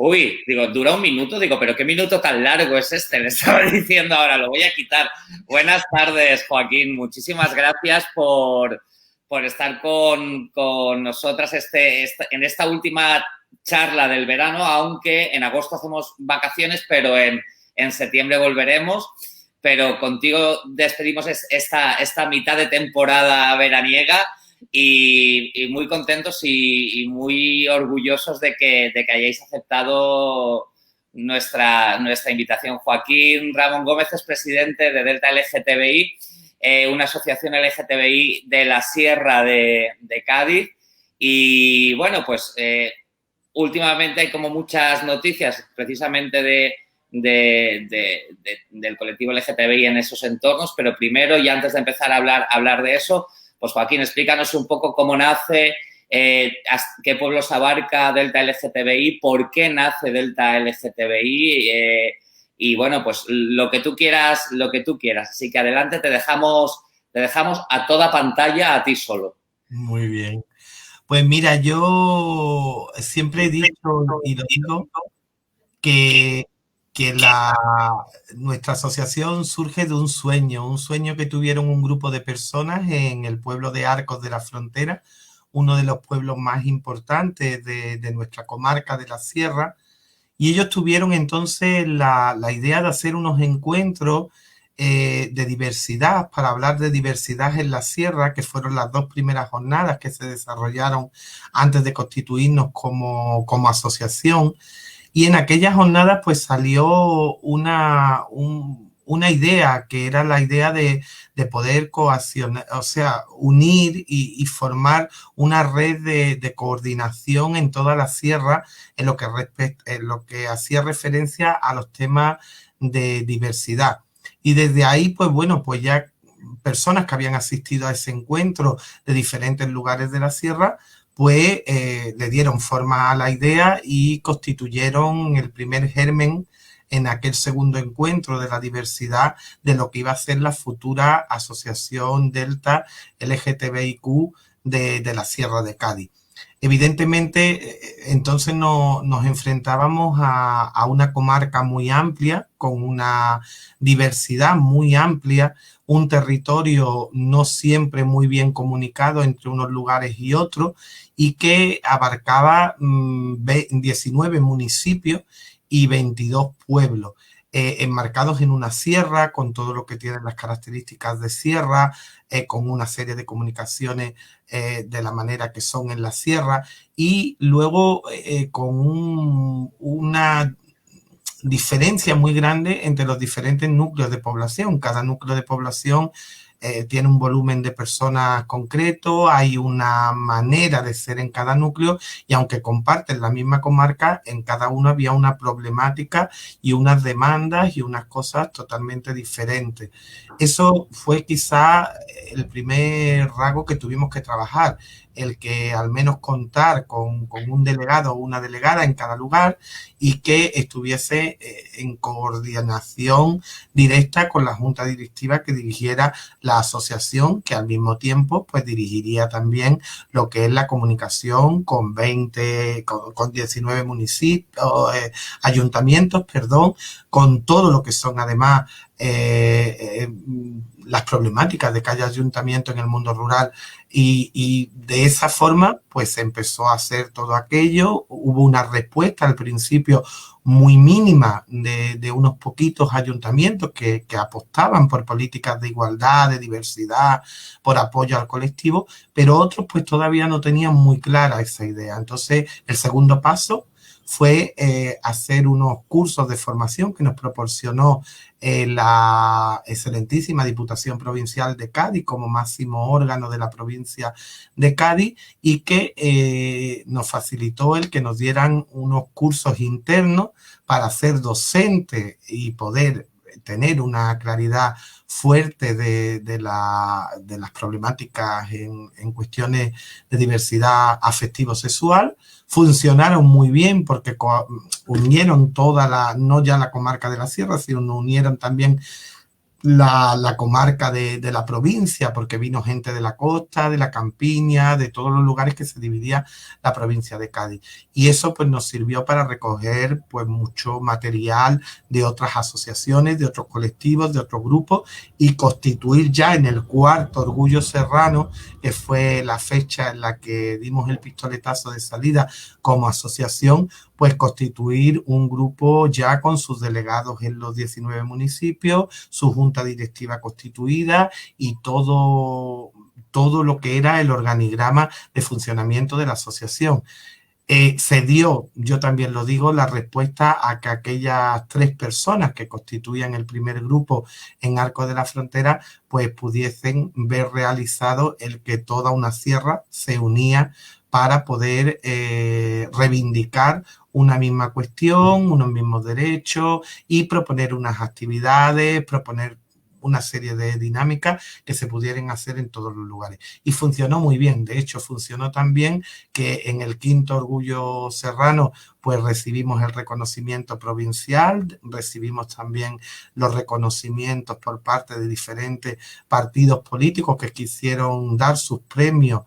Uy, digo, dura un minuto, digo, pero qué minuto tan largo es este, le estaba diciendo ahora, lo voy a quitar. Buenas tardes, Joaquín, muchísimas gracias por estar con nosotras en esta última charla del verano, aunque en agosto hacemos vacaciones, pero en septiembre volveremos. Pero contigo despedimos esta mitad de temporada veraniega. Y muy contentos y muy orgullosos de que hayáis aceptado nuestra invitación. Joaquín Ramón Gómez es presidente de Delta LGTBI, una asociación LGTBI de la Sierra de Cádiz. Y bueno, pues últimamente hay como muchas noticias precisamente del colectivo LGTBI en esos entornos, pero primero, y antes de empezar a hablar de eso, pues Joaquín, explícanos un poco cómo nace, qué pueblos abarca Delta LGTBI, por qué nace Delta LGTBI y bueno, pues lo que tú quieras. Así que adelante, te dejamos a toda pantalla a ti solo. Muy bien. Pues mira, yo siempre he dicho y lo digo que nuestra asociación surge de un sueño que tuvieron un grupo de personas en el pueblo de Arcos de la Frontera, uno de los pueblos más importantes de nuestra comarca de la Sierra, y ellos tuvieron entonces la idea de hacer unos encuentros de diversidad, para hablar de diversidad en la Sierra, que fueron las 2 primeras jornadas que se desarrollaron antes de constituirnos como asociación. Y en aquellas jornadas pues salió una idea, que era la idea de poder coaccionar, o sea, unir y formar una red de coordinación en toda la sierra en lo que hacía referencia a los temas de diversidad. Y desde ahí, pues bueno, pues ya personas que habían asistido a ese encuentro de diferentes lugares de la sierra, pues le dieron forma a la idea y constituyeron el primer germen en aquel segundo encuentro de la diversidad de lo que iba a ser la futura Asociación Delta LGTBIQ de la Sierra de Cádiz. Evidentemente, entonces nos enfrentábamos a una comarca muy amplia, con una diversidad muy amplia, un territorio no siempre muy bien comunicado entre unos lugares y otros, y que abarcaba 19 municipios y 22 pueblos, enmarcados en una sierra, con todo lo que tienen las características de sierra, con una serie de comunicaciones de la manera que son en la sierra, y luego con una diferencia muy grande entre los diferentes núcleos de población. Cada núcleo de población tiene un volumen de personas concreto, hay una manera de ser en cada núcleo, y aunque comparten la misma comarca, en cada uno había una problemática y unas demandas y unas cosas totalmente diferentes. Eso fue quizá el primer rasgo que tuvimos que trabajar, el que al menos contar con un delegado o una delegada en cada lugar, y que estuviese en coordinación directa con la junta directiva que dirigiera la asociación, que al mismo tiempo pues dirigiría también lo que es la comunicación con 19 municipios, ayuntamientos, perdón, con todo lo que son además las problemáticas de que haya ayuntamiento en el mundo rural y de esa forma pues se empezó a hacer todo aquello. Hubo una respuesta al principio muy mínima de unos poquitos ayuntamientos que apostaban por políticas de igualdad, de diversidad, por apoyo al colectivo, pero otros pues todavía no tenían muy clara esa idea. Entonces el segundo paso fue hacer unos cursos de formación que nos proporcionó la excelentísima Diputación Provincial de Cádiz como máximo órgano de la provincia de Cádiz y que nos facilitó el que nos dieran unos cursos internos para ser docente y poder tener una claridad fuerte de las problemáticas en cuestiones de diversidad afectivo-sexual. Funcionaron muy bien porque unieron no ya la comarca de la Sierra, sino unieron también la comarca de la provincia, porque vino gente de la costa, de la campiña, de todos los lugares que se dividía la provincia de Cádiz. Y eso pues nos sirvió para recoger pues mucho material de otras asociaciones, de otros colectivos, de otros grupos y constituir ya en el cuarto Orgullo Serrano, que fue la fecha en la que dimos el pistoletazo de salida como asociación, pues constituir un grupo ya con sus delegados en los 19 municipios, su junta directiva constituida y todo lo que era el organigrama de funcionamiento de la asociación. Se dio, yo también lo digo, la respuesta a que aquellas 3 personas que constituían el primer grupo en Arcos de la Frontera pues pudiesen ver realizado el que toda una sierra se unía para poder reivindicar una misma cuestión, unos mismos derechos y proponer unas actividades, proponer una serie de dinámicas que se pudieran hacer en todos los lugares. Y funcionó muy bien. De hecho, funcionó tan bien que en el quinto Orgullo Serrano pues recibimos el reconocimiento provincial, recibimos también los reconocimientos por parte de diferentes partidos políticos que quisieron dar sus premios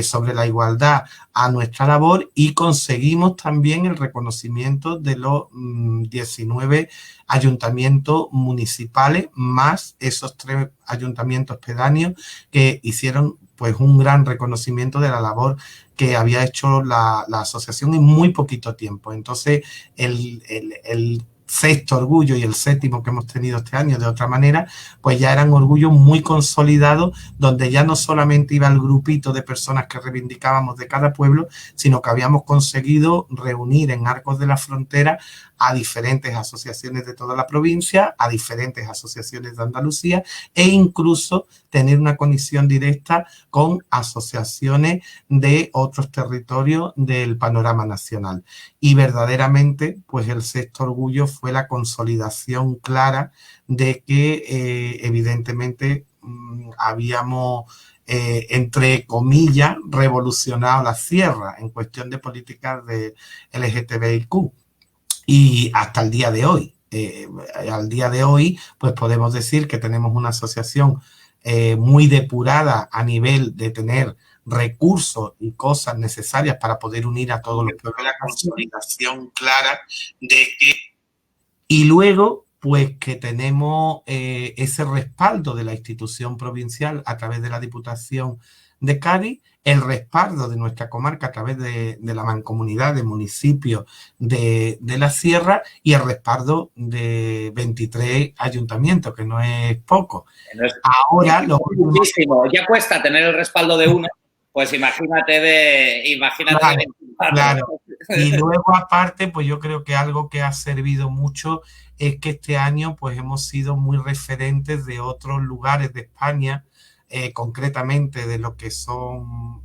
sobre la igualdad a nuestra labor y conseguimos también el reconocimiento de los 19 ayuntamientos municipales más esos 3 ayuntamientos pedáneos que hicieron pues un gran reconocimiento de la labor que había hecho la asociación en muy poquito tiempo. Entonces, el sexto orgullo y el séptimo que hemos tenido este año de otra manera, pues ya eran orgullos muy consolidados, donde ya no solamente iba el grupito de personas que reivindicábamos de cada pueblo, sino que habíamos conseguido reunir en Arcos de la Frontera a diferentes asociaciones de toda la provincia, a diferentes asociaciones de Andalucía e incluso tener una conexión directa con asociaciones de otros territorios del panorama nacional. Y verdaderamente, pues el sexto orgullo fue la consolidación clara de que evidentemente habíamos entre comillas revolucionado la sierra en cuestión de políticas de LGTBIQ. Y hasta el día de hoy, al día de hoy, pues podemos decir que tenemos una asociación muy depurada a nivel de tener recursos y cosas necesarias para poder unir a todos los pueblos. La consolidación clara de que... Y luego, pues que tenemos ese respaldo de la institución provincial a través de la Diputación de Cádiz, el respaldo de nuestra comarca a través de la mancomunidad de municipios de la Sierra y el respaldo de 23 ayuntamientos, que no es poco. Ahora lo muchísimo. Ya cuesta tener el respaldo de uno, pues imagínate claro, de 24. Claro. Y luego aparte, pues yo creo que algo que ha servido mucho es que este año pues hemos sido muy referentes de otros lugares de España, concretamente de lo que son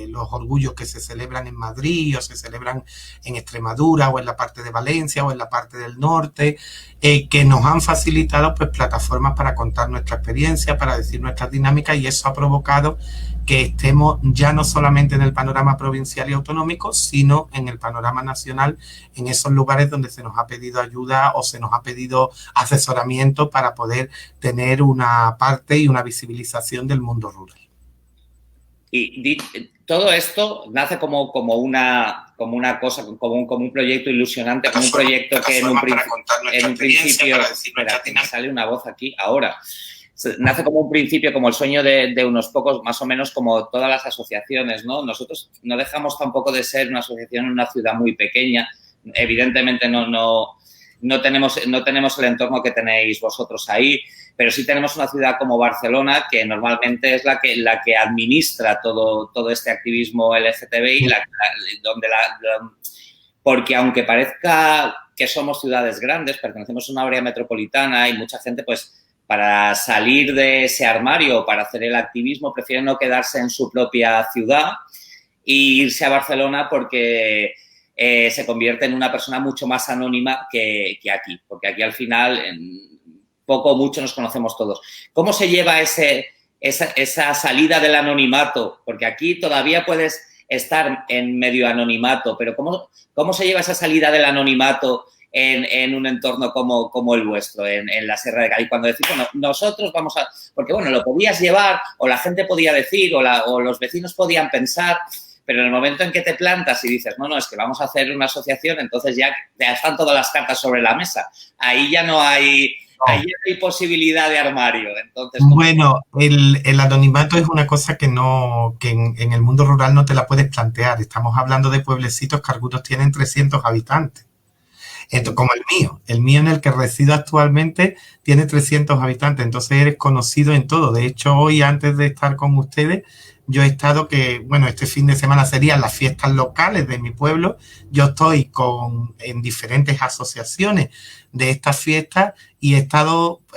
los orgullos que se celebran en Madrid o se celebran en Extremadura o en la parte de Valencia o en la parte del norte, que nos han facilitado pues plataformas para contar nuestra experiencia, para decir nuestras dinámicas, y eso ha provocado que estemos ya no solamente en el panorama provincial y autonómico, sino en el panorama nacional, en esos lugares donde se nos ha pedido ayuda o se nos ha pedido asesoramiento para poder tener una parte y una visibilización del mundo rural. Y todo esto nace como una cosa, como un proyecto ilusionante, como un proyecto que en un principio... Espera, me sale una voz aquí ahora. nace como un principio, como el sueño de unos pocos, más o menos como todas las asociaciones, ¿no? Nosotros no dejamos tampoco de ser una asociación en una ciudad muy pequeña. Evidentemente no tenemos el entorno que tenéis vosotros ahí, pero sí tenemos una ciudad como Barcelona, que normalmente es la que administra todo este activismo LGTBI, porque aunque parezca que somos ciudades grandes, pertenecemos a una área metropolitana y mucha gente, pues, para salir de ese armario, para hacer el activismo, prefiere no quedarse en su propia ciudad e irse a Barcelona porque se convierte en una persona mucho más anónima que aquí, porque aquí al final poco o mucho nos conocemos todos. ¿Cómo se lleva esa salida del anonimato? Porque aquí todavía puedes estar en medio anonimato, pero ¿cómo se lleva esa salida del anonimato en un entorno como el vuestro, en la Sierra de Cádiz? Cuando decís, bueno, nosotros vamos a... Porque, bueno, lo podías llevar o la gente podía decir o los vecinos podían pensar, pero en el momento en que te plantas y dices, no, es que vamos a hacer una asociación, entonces ya están todas las cartas sobre la mesa. Ahí ya no hay... Ahí ya no hay posibilidad de armario. Entonces, bueno, el anonimato es una cosa que en el mundo rural no te la puedes plantear. Estamos hablando de pueblecitos que algunos tienen 300 habitantes. Esto, como el mío en el que resido actualmente tiene 300 habitantes, entonces eres conocido en todo. De hecho, hoy, antes de estar con ustedes, yo he estado este fin de semana serían las fiestas locales de mi pueblo. Yo estoy en diferentes asociaciones de estas fiestas y en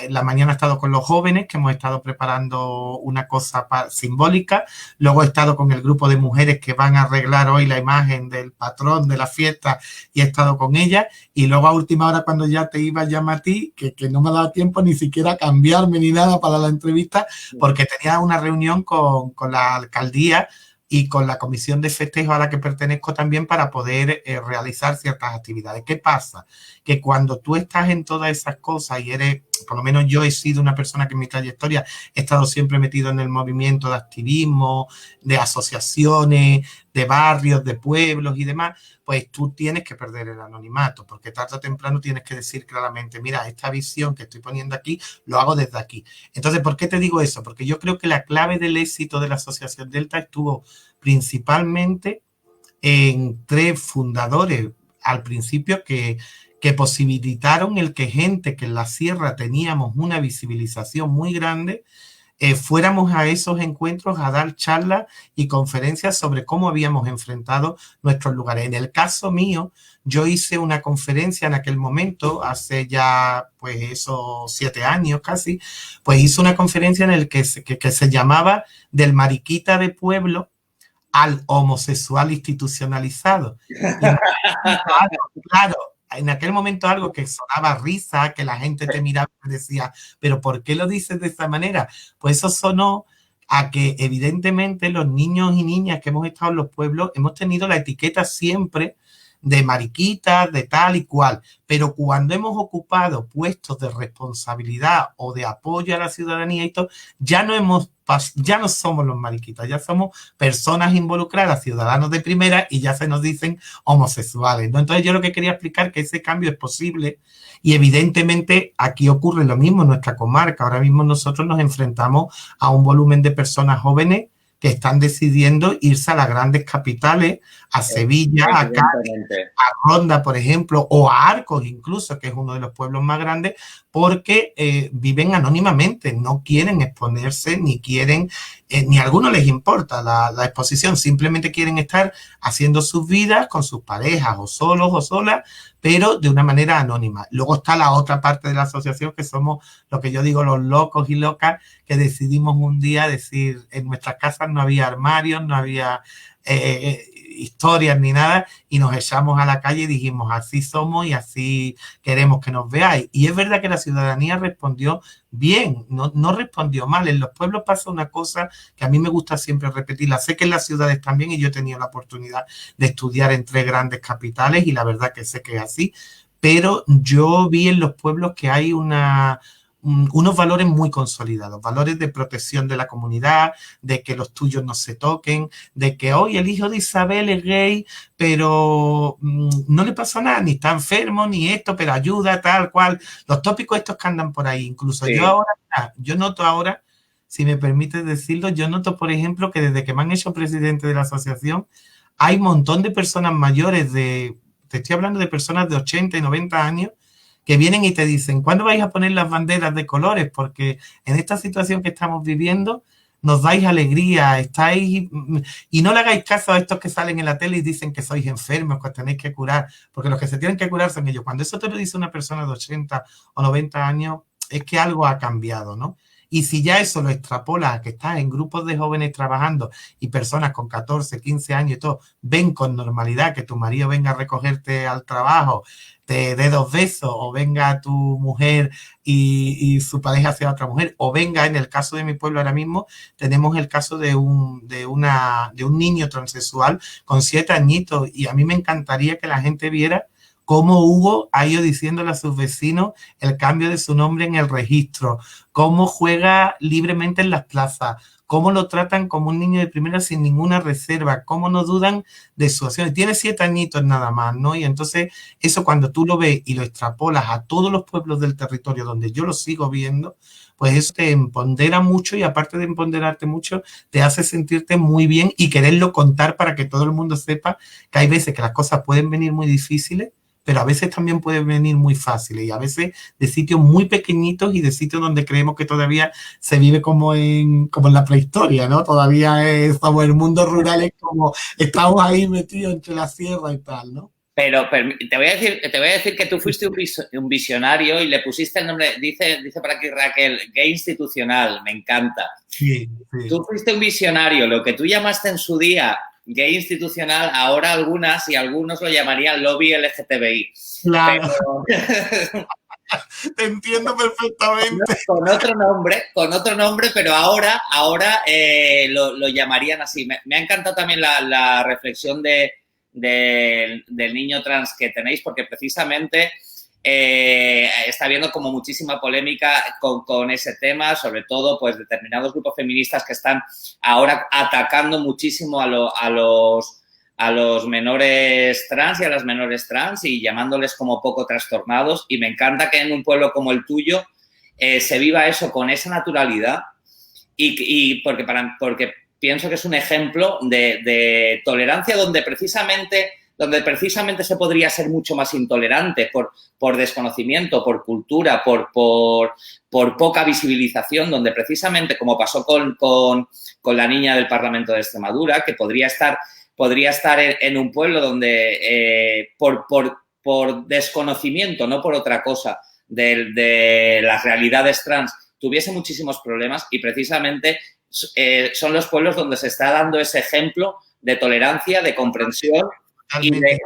la mañana he estado con los jóvenes, que hemos estado preparando una cosa simbólica. Luego he estado con el grupo de mujeres que van a arreglar hoy la imagen del patrón de la fiesta y he estado con ellas. Y luego a última hora, cuando ya te iba a llamar a ti, que no me ha dado tiempo ni siquiera a cambiarme ni nada para la entrevista, porque tenía una reunión con la alcaldía y con la comisión de festejo a la que pertenezco también para poder realizar ciertas actividades. ¿Qué pasa? Que cuando tú estás en todas esas cosas y por lo menos yo he sido una persona que en mi trayectoria he estado siempre metido en el movimiento de activismo, de asociaciones, de barrios, de pueblos y demás, pues tú tienes que perder el anonimato, porque tarde o temprano tienes que decir claramente, mira, esta visión que estoy poniendo aquí, lo hago desde aquí. Entonces, ¿por qué te digo eso? Porque yo creo que la clave del éxito de la Asociación Delta estuvo principalmente en 3 fundadores al principio que posibilitaron el que gente que en la sierra teníamos una visibilización muy grande, fuéramos a esos encuentros a dar charlas y conferencias sobre cómo habíamos enfrentado nuestros lugares. En el caso mío, yo hice una conferencia en aquel momento, hace ya pues esos 7 años casi, pues hice una conferencia en el que se llamaba Del mariquita de pueblo al homosexual institucionalizado. Y claro, en aquel momento algo que sonaba risa, que la gente te miraba y decía, pero ¿por qué lo dices de esa manera? Pues eso sonó a que evidentemente los niños y niñas que hemos estado en los pueblos hemos tenido la etiqueta siempre de mariquitas, de tal y cual, pero cuando hemos ocupado puestos de responsabilidad o de apoyo a la ciudadanía y todo, ya no somos los mariquitas, ya somos personas involucradas, ciudadanos de primera y ya se nos dicen homosexuales, ¿no? Entonces yo lo que quería explicar es que ese cambio es posible y evidentemente aquí ocurre lo mismo en nuestra comarca. Ahora mismo nosotros nos enfrentamos a un volumen de personas jóvenes que están decidiendo irse a las grandes capitales, a Sevilla, a Cádiz, a Ronda, por ejemplo, o a Arcos incluso, que es uno de los pueblos más grandes, porque viven anónimamente, no quieren exponerse, ni quieren, ni a algunos les importa la exposición, simplemente quieren estar haciendo sus vidas con sus parejas, o solos o solas, pero de una manera anónima. Luego está la otra parte de la asociación, que somos lo que yo digo, los locos y locas, que decidimos un día decir, en nuestras casas no había armarios, no había historias ni nada, y nos echamos a la calle y dijimos, así somos y así queremos que nos veáis. Y es verdad que la ciudadanía respondió bien, no respondió mal. En los pueblos pasa una cosa que a mí me gusta siempre repetirla. Sé que en las ciudades también, y yo he tenido la oportunidad de estudiar en 3 grandes capitales y la verdad que sé que es así, pero yo vi en los pueblos que hay una unos valores muy consolidados, valores de protección de la comunidad, de que los tuyos no se toquen, de que hoy el hijo de Isabel es gay, pero no le pasó nada, ni está enfermo, ni esto, pero ayuda, tal cual. Los tópicos estos que andan por ahí. Incluso Sí. yo noto ahora, si me permites decirlo, yo noto, por ejemplo, que desde que me han hecho presidente de la asociación, hay un montón de personas mayores te estoy hablando de personas de 80 y 90 años, que vienen y te dicen, ¿cuándo vais a poner las banderas de colores? Porque en esta situación que estamos viviendo, nos dais alegría, estáis... Y no le hagáis caso a estos que salen en la tele y dicen que sois enfermos, que os tenéis que curar, porque los que se tienen que curar son ellos. Cuando eso te lo dice una persona de 80 o 90 años, es que algo ha cambiado, ¿no? Y si ya eso lo extrapolas a que estás en grupos de jóvenes trabajando y personas con 14, 15 años y todo, ven con normalidad que tu marido venga a recogerte al trabajo, te dé 2 besos, o venga tu mujer y su pareja sea otra mujer, o venga, en el caso de mi pueblo ahora mismo, tenemos el caso de un niño transexual con 7 añitos, y a mí me encantaría que la gente viera cómo Hugo ha ido diciéndole a sus vecinos el cambio de su nombre en el registro, cómo juega libremente en las plazas, cómo lo tratan como un niño de primera sin ninguna reserva, cómo no dudan de su acción. Tiene 7 añitos nada más, ¿no? Y entonces eso, cuando tú lo ves y lo extrapolas a todos los pueblos del territorio donde yo lo sigo viendo, pues eso te empodera mucho, y aparte de empoderarte mucho, te hace sentirte muy bien y quererlo contar para que todo el mundo sepa que hay veces que las cosas pueden venir muy difíciles, pero a veces también pueden venir muy fáciles, y a veces de sitios muy pequeñitos y de sitios donde creemos que todavía se vive como en la prehistoria, ¿no? Todavía somos el mundo rural, es como estamos ahí metidos entre la sierra y tal, ¿no? Pero te voy a decir que tú fuiste un visionario y le pusiste el nombre, dice por aquí Raquel, gay institucional, me encanta. Sí, sí. Tú fuiste un visionario, lo que tú llamaste en su día gay institucional, ahora algunas y algunos lo llamarían lobby LGTBI. Claro. Pero... Te entiendo perfectamente. Con otro nombre, pero ahora lo llamarían así. Me ha encantado también la reflexión del niño trans que tenéis, porque precisamente está habiendo como muchísima polémica con ese tema, sobre todo pues determinados grupos feministas que están ahora atacando muchísimo a los menores trans y a las menores trans y llamándoles como poco trastornados, y me encanta que en un pueblo como el tuyo se viva eso con esa naturalidad, y porque pienso que es un ejemplo de tolerancia donde precisamente se podría ser mucho más intolerante por desconocimiento, por cultura, por poca visibilización, donde precisamente, como pasó con la niña del Parlamento de Extremadura, que podría estar en un pueblo donde por desconocimiento, no por otra cosa, de las realidades trans, tuviese muchísimos problemas, y precisamente son los pueblos donde se está dando ese ejemplo de tolerancia, de comprensión y de,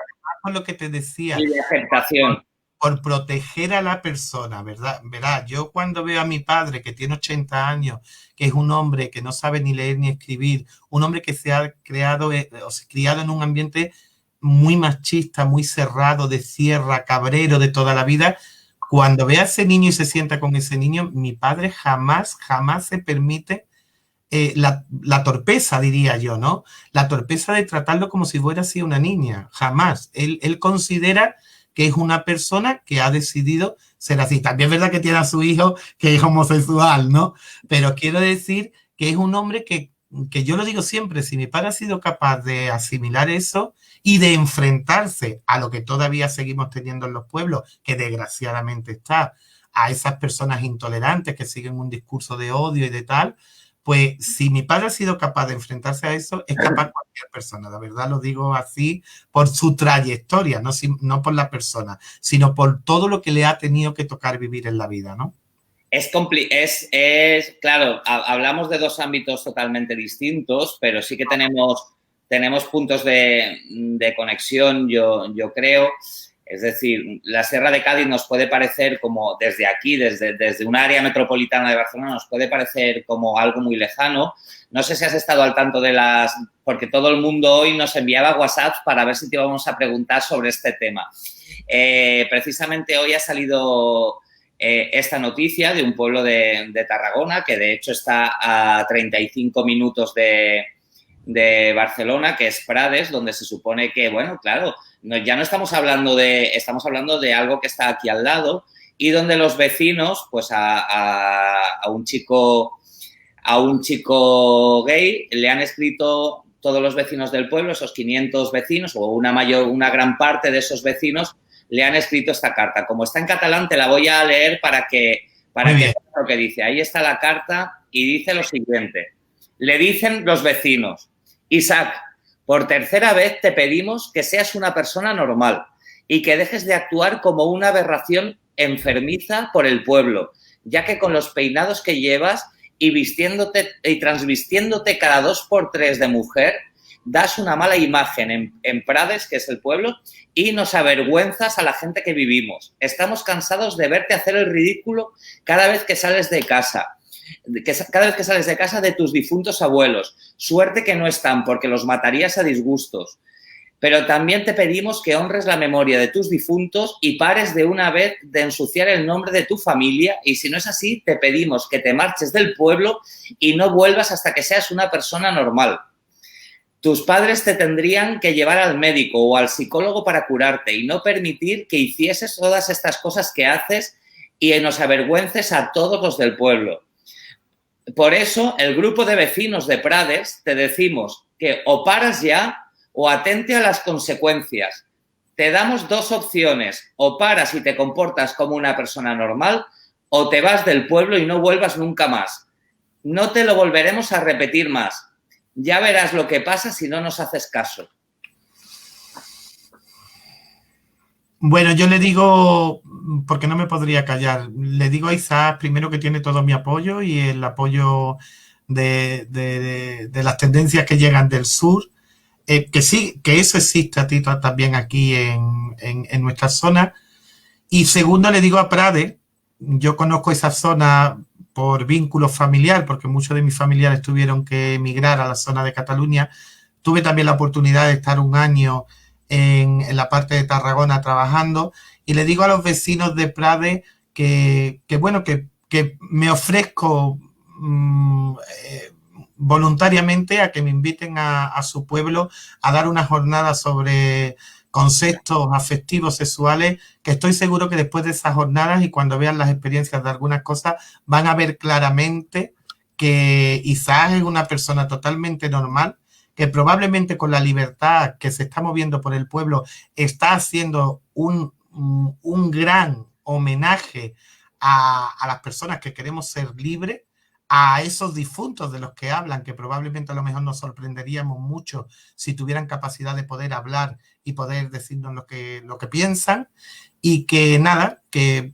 con lo que te decía, y de aceptación. Por proteger a la persona, ¿verdad? Verá, yo cuando veo a mi padre, que tiene 80 años, que es un hombre que no sabe ni leer ni escribir, un hombre que se ha criado en un ambiente muy machista, muy cerrado, de sierra, cabrero de toda la vida, cuando ve a ese niño y se sienta con ese niño, mi padre jamás se permite la torpeza, diría yo, ¿no? La torpeza de tratarlo como si fuera así una niña, jamás. Él considera que es una persona que ha decidido ser así. También es verdad que tiene a su hijo que es homosexual, ¿no? Pero quiero decir que es un hombre que yo lo digo siempre, si mi padre ha sido capaz de asimilar eso y de enfrentarse a lo que todavía seguimos teniendo en los pueblos, que desgraciadamente está, a esas personas intolerantes que siguen un discurso de odio y de tal, pues si mi padre ha sido capaz de enfrentarse a eso, es capaz cualquier persona. La verdad lo digo así por su trayectoria, no por la persona, sino por todo lo que le ha tenido que tocar vivir en la vida, ¿no? Claro, hablamos de dos ámbitos totalmente distintos, pero sí que tenemos puntos de conexión, yo creo. Es decir, la Sierra de Cádiz nos puede parecer como desde aquí, desde un área metropolitana de Barcelona, nos puede parecer como algo muy lejano. No sé si has estado al tanto porque todo el mundo hoy nos enviaba WhatsApp para ver si te íbamos a preguntar sobre este tema. Precisamente hoy ha salido esta noticia de un pueblo de Tarragona, que de hecho está a 35 minutos de Barcelona, que es Prades, donde se supone que, bueno, claro, ya no estamos hablando de algo que está aquí al lado y donde los vecinos, pues a un chico gay le han escrito todos los vecinos del pueblo, esos 500 vecinos o una gran parte de esos vecinos le han escrito esta carta. Como está en catalán, te la voy a leer para que veas lo que dice. Ahí está la carta y dice lo siguiente. Le dicen los vecinos: Isaac, por tercera vez te pedimos que seas una persona normal y que dejes de actuar como una aberración enfermiza por el pueblo, ya que con los peinados que llevas y vistiéndote y transvistiéndote cada 2 por 3 de mujer, das una mala imagen en Prades, que es el pueblo, y nos avergüenzas a la gente que vivimos. Estamos cansados de verte hacer el ridículo cada vez que sales de casa. De tus difuntos abuelos. Suerte que no están, porque los matarías a disgustos. Pero también te pedimos que honres la memoria de tus difuntos y pares de una vez de ensuciar el nombre de tu familia, y si no es así, te pedimos que te marches del pueblo y no vuelvas hasta que seas una persona normal. Tus padres te tendrían que llevar al médico o al psicólogo para curarte y no permitir que hicieses todas estas cosas que haces y nos avergüences a todos los del pueblo. Por eso, el grupo de vecinos de Prades te decimos que o paras ya o atente a las consecuencias. Te damos 2 opciones: o paras y te comportas como una persona normal, o te vas del pueblo y no vuelvas nunca más. No te lo volveremos a repetir más. Ya verás lo que pasa si no nos haces caso. Bueno, yo le digo, porque no me podría callar, le digo a Isaac primero que tiene todo mi apoyo y el apoyo de las tendencias que llegan del sur, que sí, que eso existe a ti también aquí en nuestra zona. Y segundo, le digo a Prades, yo conozco esa zona por vínculo familiar, porque muchos de mis familiares tuvieron que emigrar a la zona de Cataluña. Tuve también la oportunidad de estar un año en la parte de Tarragona trabajando, y le digo a los vecinos de Prades que me ofrezco voluntariamente a que me inviten a su pueblo a dar una jornada sobre conceptos afectivos sexuales, que estoy seguro que después de esas jornadas y cuando vean las experiencias de algunas cosas van a ver claramente que Isaac es una persona totalmente normal, que probablemente con la libertad que se está moviendo por el pueblo está haciendo un gran homenaje a las personas que queremos ser libres, a esos difuntos de los que hablan, que probablemente a lo mejor nos sorprenderíamos mucho si tuvieran capacidad de poder hablar y poder decirnos lo que piensan, y que nada, que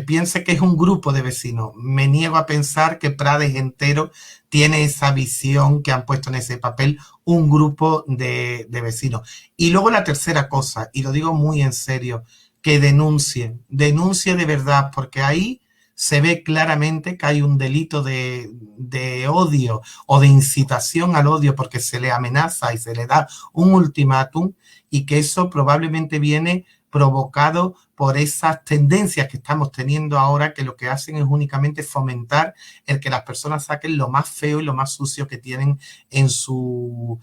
piense que es un grupo de vecinos. Me niego a pensar que Prades entero tiene esa visión que han puesto en ese papel un grupo de vecinos. Y luego la tercera cosa, y lo digo muy en serio, que denuncie de verdad, porque ahí se ve claramente que hay un delito de odio o de incitación al odio, porque se le amenaza y se le da un ultimátum, y que eso probablemente viene provocado por esas tendencias que estamos teniendo ahora, que lo que hacen es únicamente fomentar el que las personas saquen lo más feo y lo más sucio que tienen en su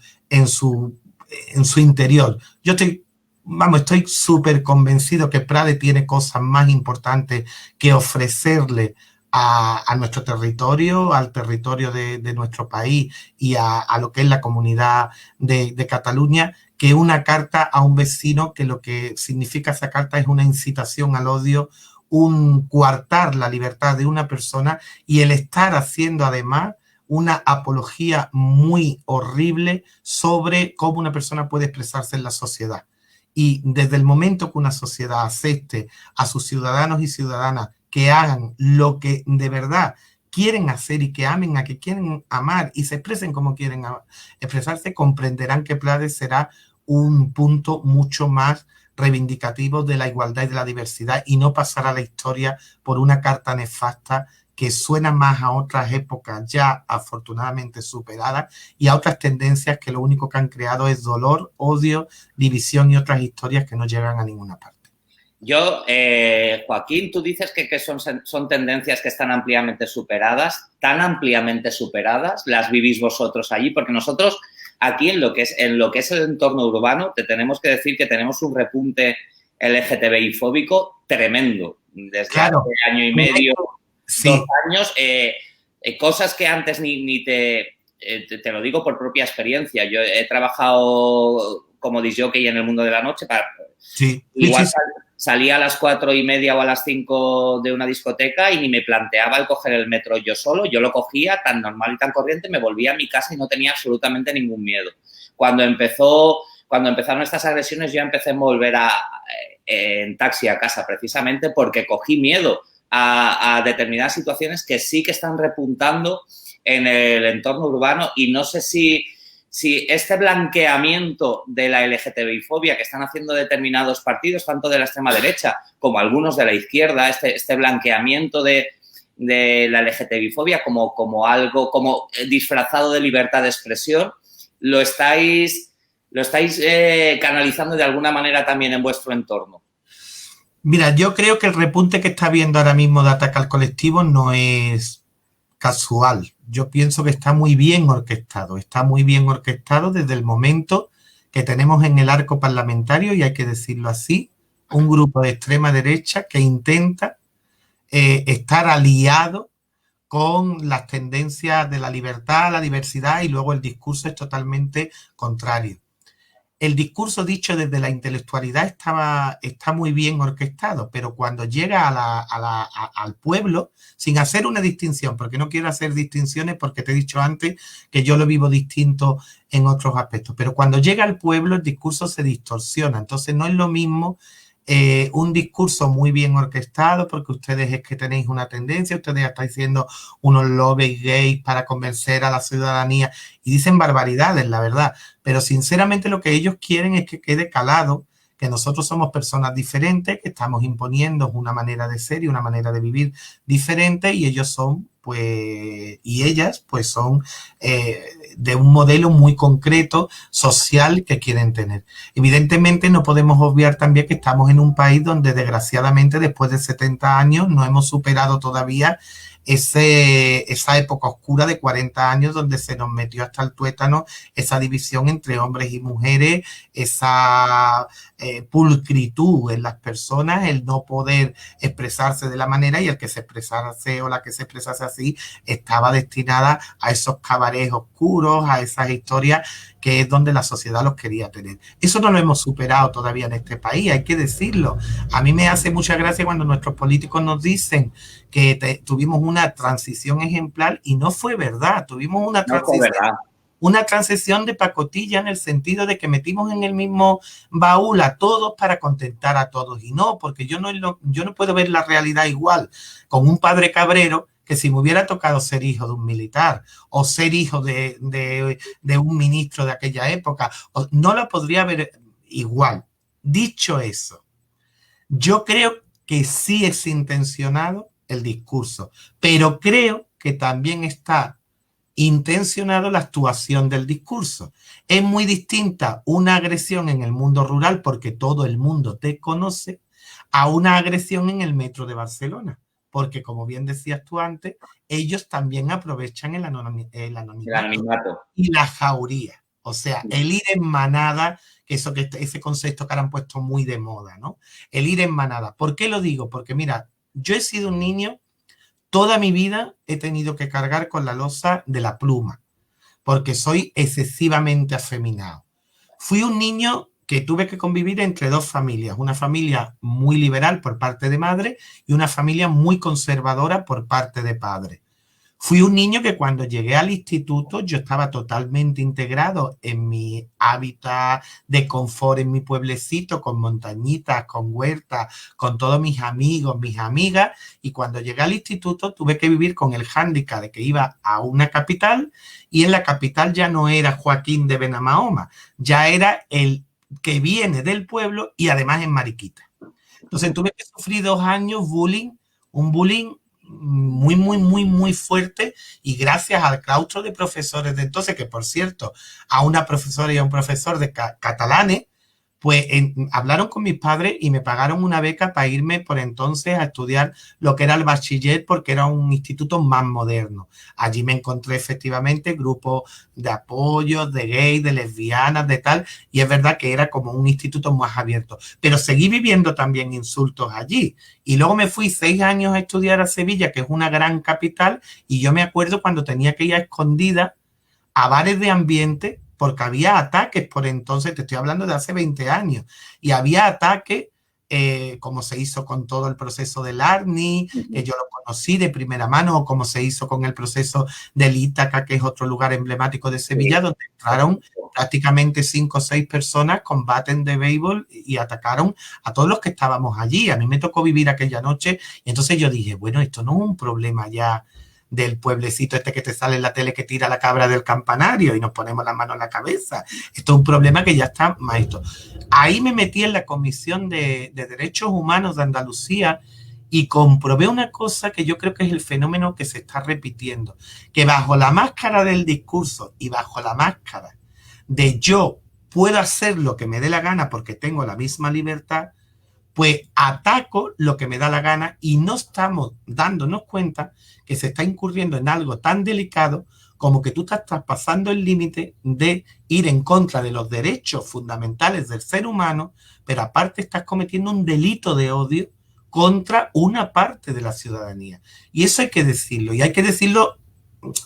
interior. Yo estoy súper convencido que Prades tiene cosas más importantes que ofrecerle a nuestro territorio, al territorio de nuestro país y a lo que es la comunidad de Cataluña, que una carta a un vecino, que lo que significa esa carta es una incitación al odio, un coartar la libertad de una persona, y el estar haciendo además una apología muy horrible sobre cómo una persona puede expresarse en la sociedad. Y desde el momento que una sociedad acepte a sus ciudadanos y ciudadanas que hagan lo que de verdad quieren hacer y que amen a que quieren amar y se expresen como quieren expresarse, comprenderán que Prades será un punto mucho más reivindicativo de la igualdad y de la diversidad, y no pasará a la historia por una carta nefasta que suena más a otras épocas ya afortunadamente superadas y a otras tendencias que lo único que han creado es dolor, odio, división y otras historias que no llegan a ninguna parte. Yo, Joaquín, tú dices que son tendencias que están ampliamente superadas, tan ampliamente superadas, las vivís vosotros allí, porque nosotros aquí en lo que es el entorno urbano te tenemos que decir que tenemos un repunte LGTBI fóbico tremendo desde hace Claro, año y medio, sí, 2 años, cosas que antes ni te lo digo por propia experiencia. Yo he trabajado como disjockey en el mundo de la noche sí, sí, igual sí. salía a las 4:30 o a las 5 de una discoteca y ni me planteaba el coger el metro yo solo. Yo lo cogía tan normal y tan corriente, me volvía a mi casa y no tenía absolutamente ningún miedo. Cuando empezaron estas agresiones, yo empecé a volver en taxi a casa precisamente porque cogí miedo a determinadas situaciones que sí que están repuntando en el entorno urbano y no sé si este blanqueamiento de la LGTBI-fobia que están haciendo determinados partidos, tanto de la extrema derecha como algunos de la izquierda, este blanqueamiento de la LGTBI-fobia como algo, como disfrazado de libertad de expresión, lo estáis canalizando de alguna manera también en vuestro entorno. Mira, yo creo que el repunte que está viendo ahora mismo de ataque al colectivo no es casual. Yo pienso que está muy bien orquestado desde el momento que tenemos en el arco parlamentario, y hay que decirlo así, un grupo de extrema derecha que intenta estar aliado con las tendencias de la libertad, la diversidad, y luego el discurso es totalmente contrario. El discurso dicho desde la intelectualidad está muy bien orquestado, pero cuando llega al pueblo, sin hacer una distinción, porque no quiero hacer distinciones porque te he dicho antes que yo lo vivo distinto en otros aspectos, pero cuando llega al pueblo el discurso se distorsiona, entonces no es lo mismo un discurso muy bien orquestado, porque ustedes es que tenéis una tendencia, ustedes estáis siendo unos lobbies gays para convencer a la ciudadanía y dicen barbaridades, la verdad, pero sinceramente lo que ellos quieren es que quede calado que nosotros somos personas diferentes, que estamos imponiendo una manera de ser y una manera de vivir diferente, y ellos son, pues, y ellas, pues son de un modelo muy concreto social que quieren tener. Evidentemente no podemos obviar también que estamos en un país donde desgraciadamente después de 70 años no hemos superado todavía esa época oscura de 40 años donde se nos metió hasta el tuétano esa división entre hombres y mujeres, esa pulcritud en las personas, el no poder expresarse de la manera, y el que se expresase o la que se expresase así estaba destinada a esos cabarets oscuros, a esas historias que es donde la sociedad los quería tener. Eso no lo hemos superado todavía en este país, hay que decirlo. A mí me hace mucha gracia cuando nuestros políticos nos dicen que tuvimos una transición ejemplar, y no fue verdad, tuvimos una transición de pacotilla, en el sentido de que metimos en el mismo baúl a todos para contentar a todos, y no, porque yo no puedo ver la realidad igual con un padre cabrero que si me hubiera tocado ser hijo de un militar o ser hijo de un ministro de aquella época, no lo podría ver igual. Dicho eso, yo creo que sí es intencionado el discurso, pero creo que también está intencionado la actuación del discurso. Es muy distinta una agresión en el mundo rural, porque todo el mundo te conoce, a una agresión en el metro de Barcelona, porque como bien decías tú antes, ellos también aprovechan el anonimato y la jauría. O sea, el ir en manada, ese concepto que ahora han puesto muy de moda, ¿no? El ir en manada. ¿Por qué lo digo? Porque mira, yo he sido un niño, toda mi vida he tenido que cargar con la losa de la pluma, porque soy excesivamente afeminado. Fui un niño que tuve que convivir entre dos familias, una familia muy liberal por parte de madre y una familia muy conservadora por parte de padre. Fui un niño que cuando llegué al instituto yo estaba totalmente integrado en mi hábitat de confort, en mi pueblecito, con montañitas, con huertas, con todos mis amigos, mis amigas, y cuando llegué al instituto tuve que vivir con el hándicap de que iba a una capital, y en la capital ya no era Joaquín de Benamahoma, ya era el que viene del pueblo y además en Mariquita. Entonces tuve que sufrir 2 años bullying, un bullying muy, muy, muy, muy fuerte, y gracias al claustro de profesores de entonces, que por cierto, a una profesora y a un profesor de catalanes, Pues hablaron con mis padres y me pagaron una beca para irme por entonces a estudiar lo que era el bachiller, porque era un instituto más moderno. Allí me encontré efectivamente grupos de apoyo, de gays, de lesbianas, de tal, y es verdad que era como un instituto más abierto. Pero seguí viviendo también insultos allí. Y luego me fui 6 años a estudiar a Sevilla, que es una gran capital, y yo me acuerdo cuando tenía que ir a escondida a bares de ambiente, porque había ataques por entonces, te estoy hablando de hace 20 años, y había ataques, como se hizo con todo el proceso del ARNI, que yo lo conocí de primera mano, o como se hizo con el proceso del Ítaca, que es otro lugar emblemático de Sevilla, sí, donde entraron prácticamente 5 o 6 personas con baten de béisbol y atacaron a todos los que estábamos allí. A mí me tocó vivir aquella noche, y entonces yo dije, bueno, esto no es un problema ya del pueblecito este que te sale en la tele que tira la cabra del campanario y nos ponemos las manos en la cabeza. Esto es un problema que ya está maestro. Ahí me metí en la Comisión de Derechos Humanos de Andalucía y comprobé una cosa que yo creo que es el fenómeno que se está repitiendo, que bajo la máscara del discurso y bajo la máscara de yo puedo hacer lo que me dé la gana porque tengo la misma libertad, pues ataco lo que me da la gana y no estamos dándonos cuenta que se está incurriendo en algo tan delicado como que tú estás traspasando el límite de ir en contra de los derechos fundamentales del ser humano, pero aparte estás cometiendo un delito de odio contra una parte de la ciudadanía. Y eso hay que decirlo, y hay que decirlo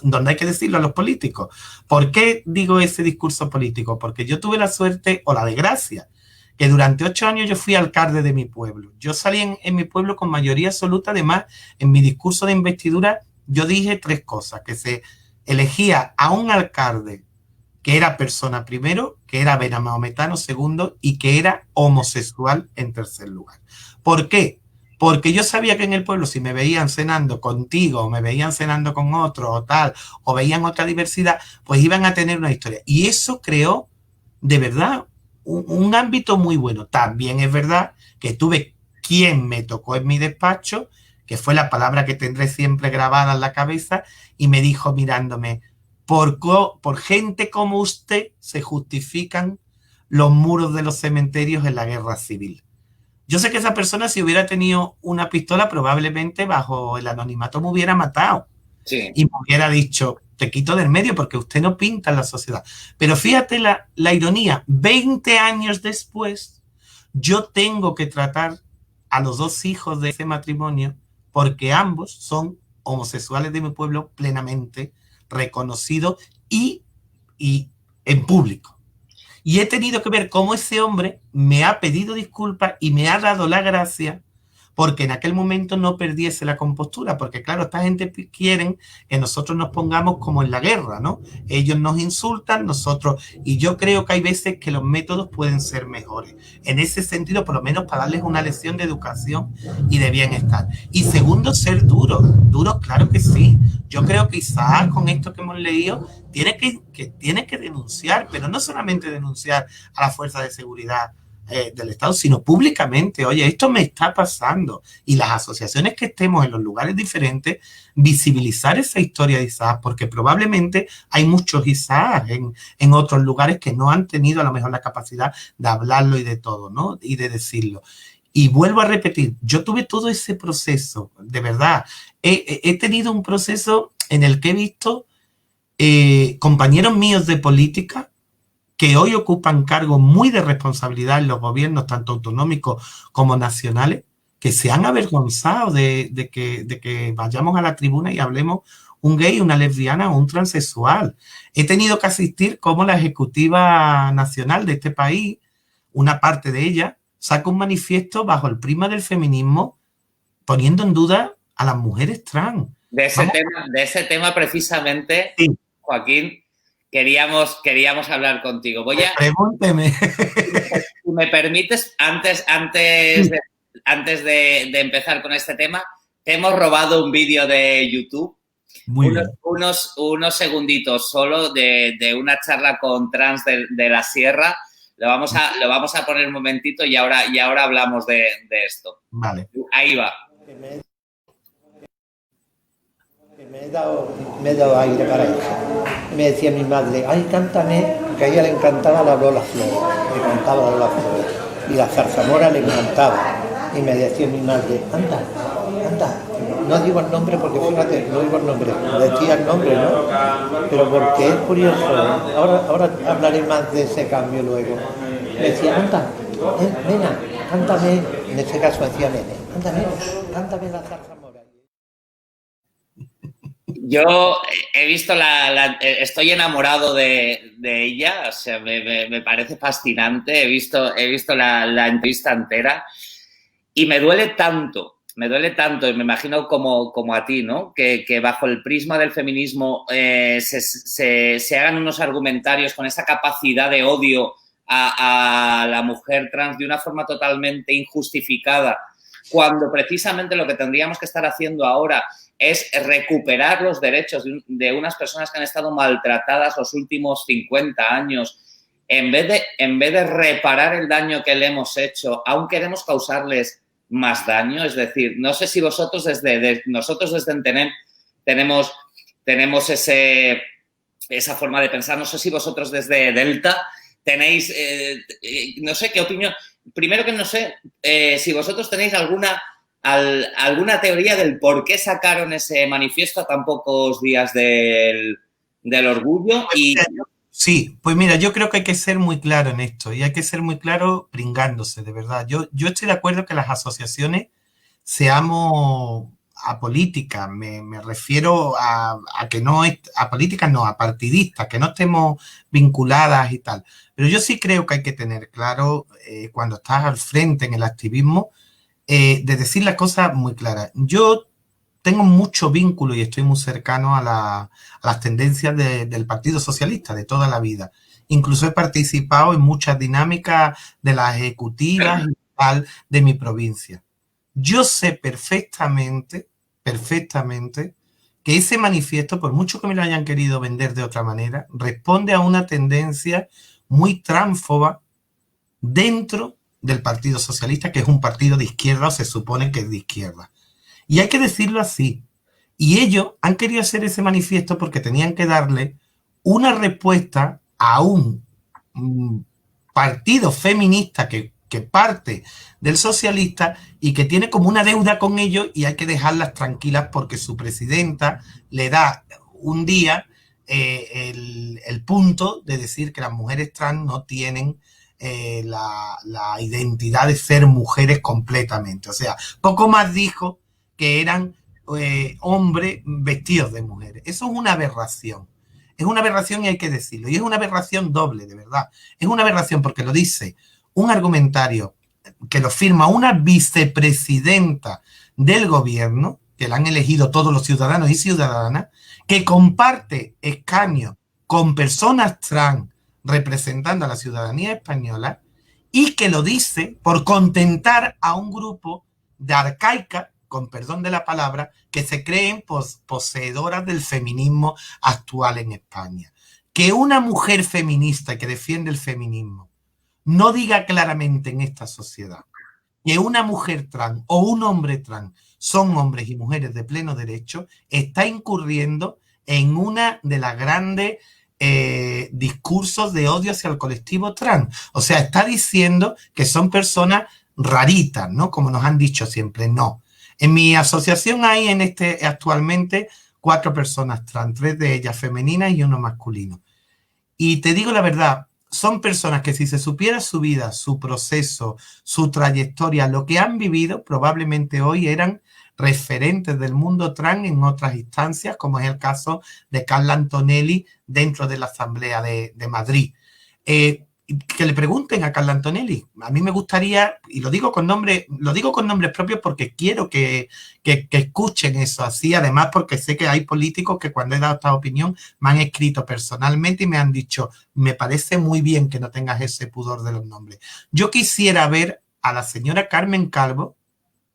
donde hay que decirlo a los políticos. ¿Por qué digo ese discurso político? Porque yo tuve la suerte o la desgracia que durante 8 años yo fui alcalde de mi pueblo. Yo salí en mi pueblo con mayoría absoluta. Además, en mi discurso de investidura yo dije 3 cosas, que se elegía a un alcalde que era persona primero, que era mahometano segundo y que era homosexual en tercer lugar. ¿Por qué? Porque yo sabía que en el pueblo si me veían cenando contigo o me veían cenando con otro o tal, o veían otra diversidad, pues iban a tener una historia. Y eso creó de verdad un ámbito muy bueno. También es verdad que tuve quien me tocó en mi despacho, que fue la palabra que tendré siempre grabada en la cabeza, y me dijo mirándome, por gente como usted se justifican los muros de los cementerios en la guerra civil. Yo sé que esa persona, si hubiera tenido una pistola, probablemente bajo el anonimato me hubiera matado. Sí. Y me hubiera dicho, te quito del medio porque usted no pinta en la sociedad. Pero fíjate la ironía, 20 años después, yo tengo que tratar a los 2 hijos de ese matrimonio porque ambos son homosexuales de mi pueblo plenamente reconocidos y en público. Y he tenido que ver cómo ese hombre me ha pedido disculpas y me ha dado la gracia porque en aquel momento no perdiese la compostura, porque claro, esta gente quieren que nosotros nos pongamos como en la guerra, ¿no? Ellos nos insultan, nosotros, y yo creo que hay veces que los métodos pueden ser mejores. En ese sentido, por lo menos para darles una lección de educación y de bienestar. Y segundo, ser duros, claro que sí. Yo creo que Isaac, con esto que hemos leído, tiene que denunciar, pero no solamente denunciar a la fuerza de seguridad del Estado, sino públicamente, oye, esto me está pasando, y las asociaciones que estemos en los lugares diferentes, visibilizar esa historia de Isaac, porque probablemente hay muchos Isaac en otros lugares que no han tenido a lo mejor la capacidad de hablarlo y de todo, ¿no? Y de decirlo. Y vuelvo a repetir, yo tuve todo ese proceso, de verdad, he tenido un proceso en el que he visto compañeros míos de política que hoy ocupan cargos muy de responsabilidad en los gobiernos, tanto autonómicos como nacionales, que se han avergonzado de que vayamos a la tribuna y hablemos un gay, una lesbiana o un transexual. He tenido que asistir como la ejecutiva nacional de este país, una parte de ella, saca un manifiesto bajo el prisma del feminismo poniendo en duda a las mujeres trans. De ese tema precisamente, sí. Joaquín, queríamos hablar contigo. Pregúnteme. Si me permites, antes de empezar con este tema, te hemos robado un vídeo de YouTube. Unos segunditos solo de una charla con trans de la Sierra. Lo vamos a poner un momentito y ahora hablamos de esto. Vale. Ahí va. Me he dado aire para eso. Y me decía mi madre, ay, cántame, que a ella le encantaba la Lola Flores, le cantaba la Lola Flores. Y la zarzamora le encantaba. Y me decía mi madre, anda, anda. No digo el nombre porque fíjate, no digo el nombre, decía el nombre, ¿no? Pero porque es curioso, ahora hablaré más de ese cambio luego. Me decía, anda, nena, cántame, en este caso decía nene, ándame, cántame la zarzamora. Yo he visto estoy enamorado de ella, o sea, me parece fascinante, he visto la entrevista entera y me duele tanto, y me imagino como a ti, ¿no? Que bajo el prisma del feminismo se hagan unos argumentarios con esa capacidad de odio a la mujer trans de una forma totalmente injustificada, cuando precisamente lo que tendríamos que estar haciendo ahora es recuperar los derechos de unas personas que han estado maltratadas los últimos 50 años. En vez de reparar el daño que le hemos hecho, aún queremos causarles más daño. Es decir, no sé si vosotros nosotros desde Entenem tenemos esa forma de pensar. No sé si vosotros desde Delta tenéis, no sé qué opinión. Primero que no sé si vosotros tenéis alguna teoría del por qué sacaron ese manifiesto a tan pocos días del orgullo. Sí, pues mira, yo creo que hay que ser muy claro en esto y hay que ser muy claro pringándose, de verdad. Yo estoy de acuerdo que las asociaciones seamos apolíticas, me refiero a que no, a políticas no, a partidistas, que no estemos vinculadas y tal. Pero yo sí creo que hay que tener claro, cuando estás al frente en el activismo, de decir las cosas muy claras. Yo tengo mucho vínculo y estoy muy cercano a las tendencias del Partido Socialista de toda la vida. Incluso he participado en muchas dinámicas de las ejecutivas y tal de mi provincia. Yo sé perfectamente que ese manifiesto, por mucho que me lo hayan querido vender de otra manera, responde a una tendencia muy tránfoba dentro del Partido Socialista, que es un partido de izquierda, o se supone que es de izquierda. Y hay que decirlo así. Y ellos han querido hacer ese manifiesto porque tenían que darle una respuesta a un partido feminista que parte del socialista y que tiene como una deuda con ellos, y hay que dejarlas tranquilas porque su presidenta le da un día el punto de decir que las mujeres trans no tienen la identidad de ser mujeres completamente. O sea, poco más dijo que eran hombres vestidos de mujeres. Eso es una aberración. Es una aberración y hay que decirlo. Y es una aberración doble, de verdad. Es una aberración porque lo dice un argumentario que lo firma una vicepresidenta del gobierno, que la han elegido todos los ciudadanos y ciudadanas, que comparte escaño con personas trans representando a la ciudadanía española, y que lo dice por contentar a un grupo de arcaicas, con perdón de la palabra, que se creen poseedoras del feminismo actual en España. Que una mujer feminista que defiende el feminismo no diga claramente en esta sociedad que una mujer trans o un hombre trans son hombres y mujeres de pleno derecho, está incurriendo en una de las grandes discursos de odio hacia el colectivo trans. O sea, está diciendo que son personas raritas, ¿no? Como nos han dicho siempre, no. En mi asociación hay actualmente 4 personas trans, 3 de ellas femeninas y 1 masculino. Y te digo la verdad, son personas que si se supiera su vida, su proceso, su trayectoria, lo que han vivido, probablemente hoy eran referentes del mundo trans en otras instancias, como es el caso de Carla Antonelli dentro de la Asamblea de Madrid. Que le pregunten a Carla Antonelli. A mí me gustaría, y lo digo con nombres propios porque quiero que escuchen eso así, además porque sé que hay políticos que cuando he dado esta opinión me han escrito personalmente y me han dicho, me parece muy bien que no tengas ese pudor de los nombres. Yo quisiera ver a la señora Carmen Calvo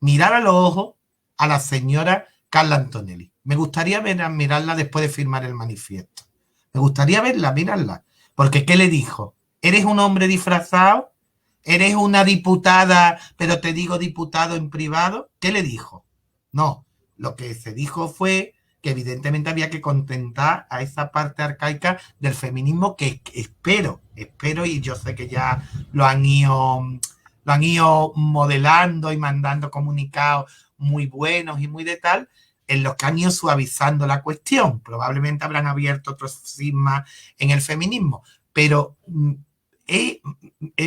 mirar a los ojos a la señora Carla Antonelli. Me gustaría mirarla después de firmar el manifiesto. Me gustaría mirarla. Porque ¿qué le dijo? ¿Eres un hombre disfrazado? ¿Eres una diputada, pero te digo diputado en privado? ¿Qué le dijo? No, lo que se dijo fue que evidentemente había que contentar a esa parte arcaica del feminismo que espero, y yo sé que ya lo han ido modelando y mandando comunicados muy buenos y muy de tal, en los que han ido suavizando la cuestión. Probablemente habrán abierto otros cismas en el feminismo, pero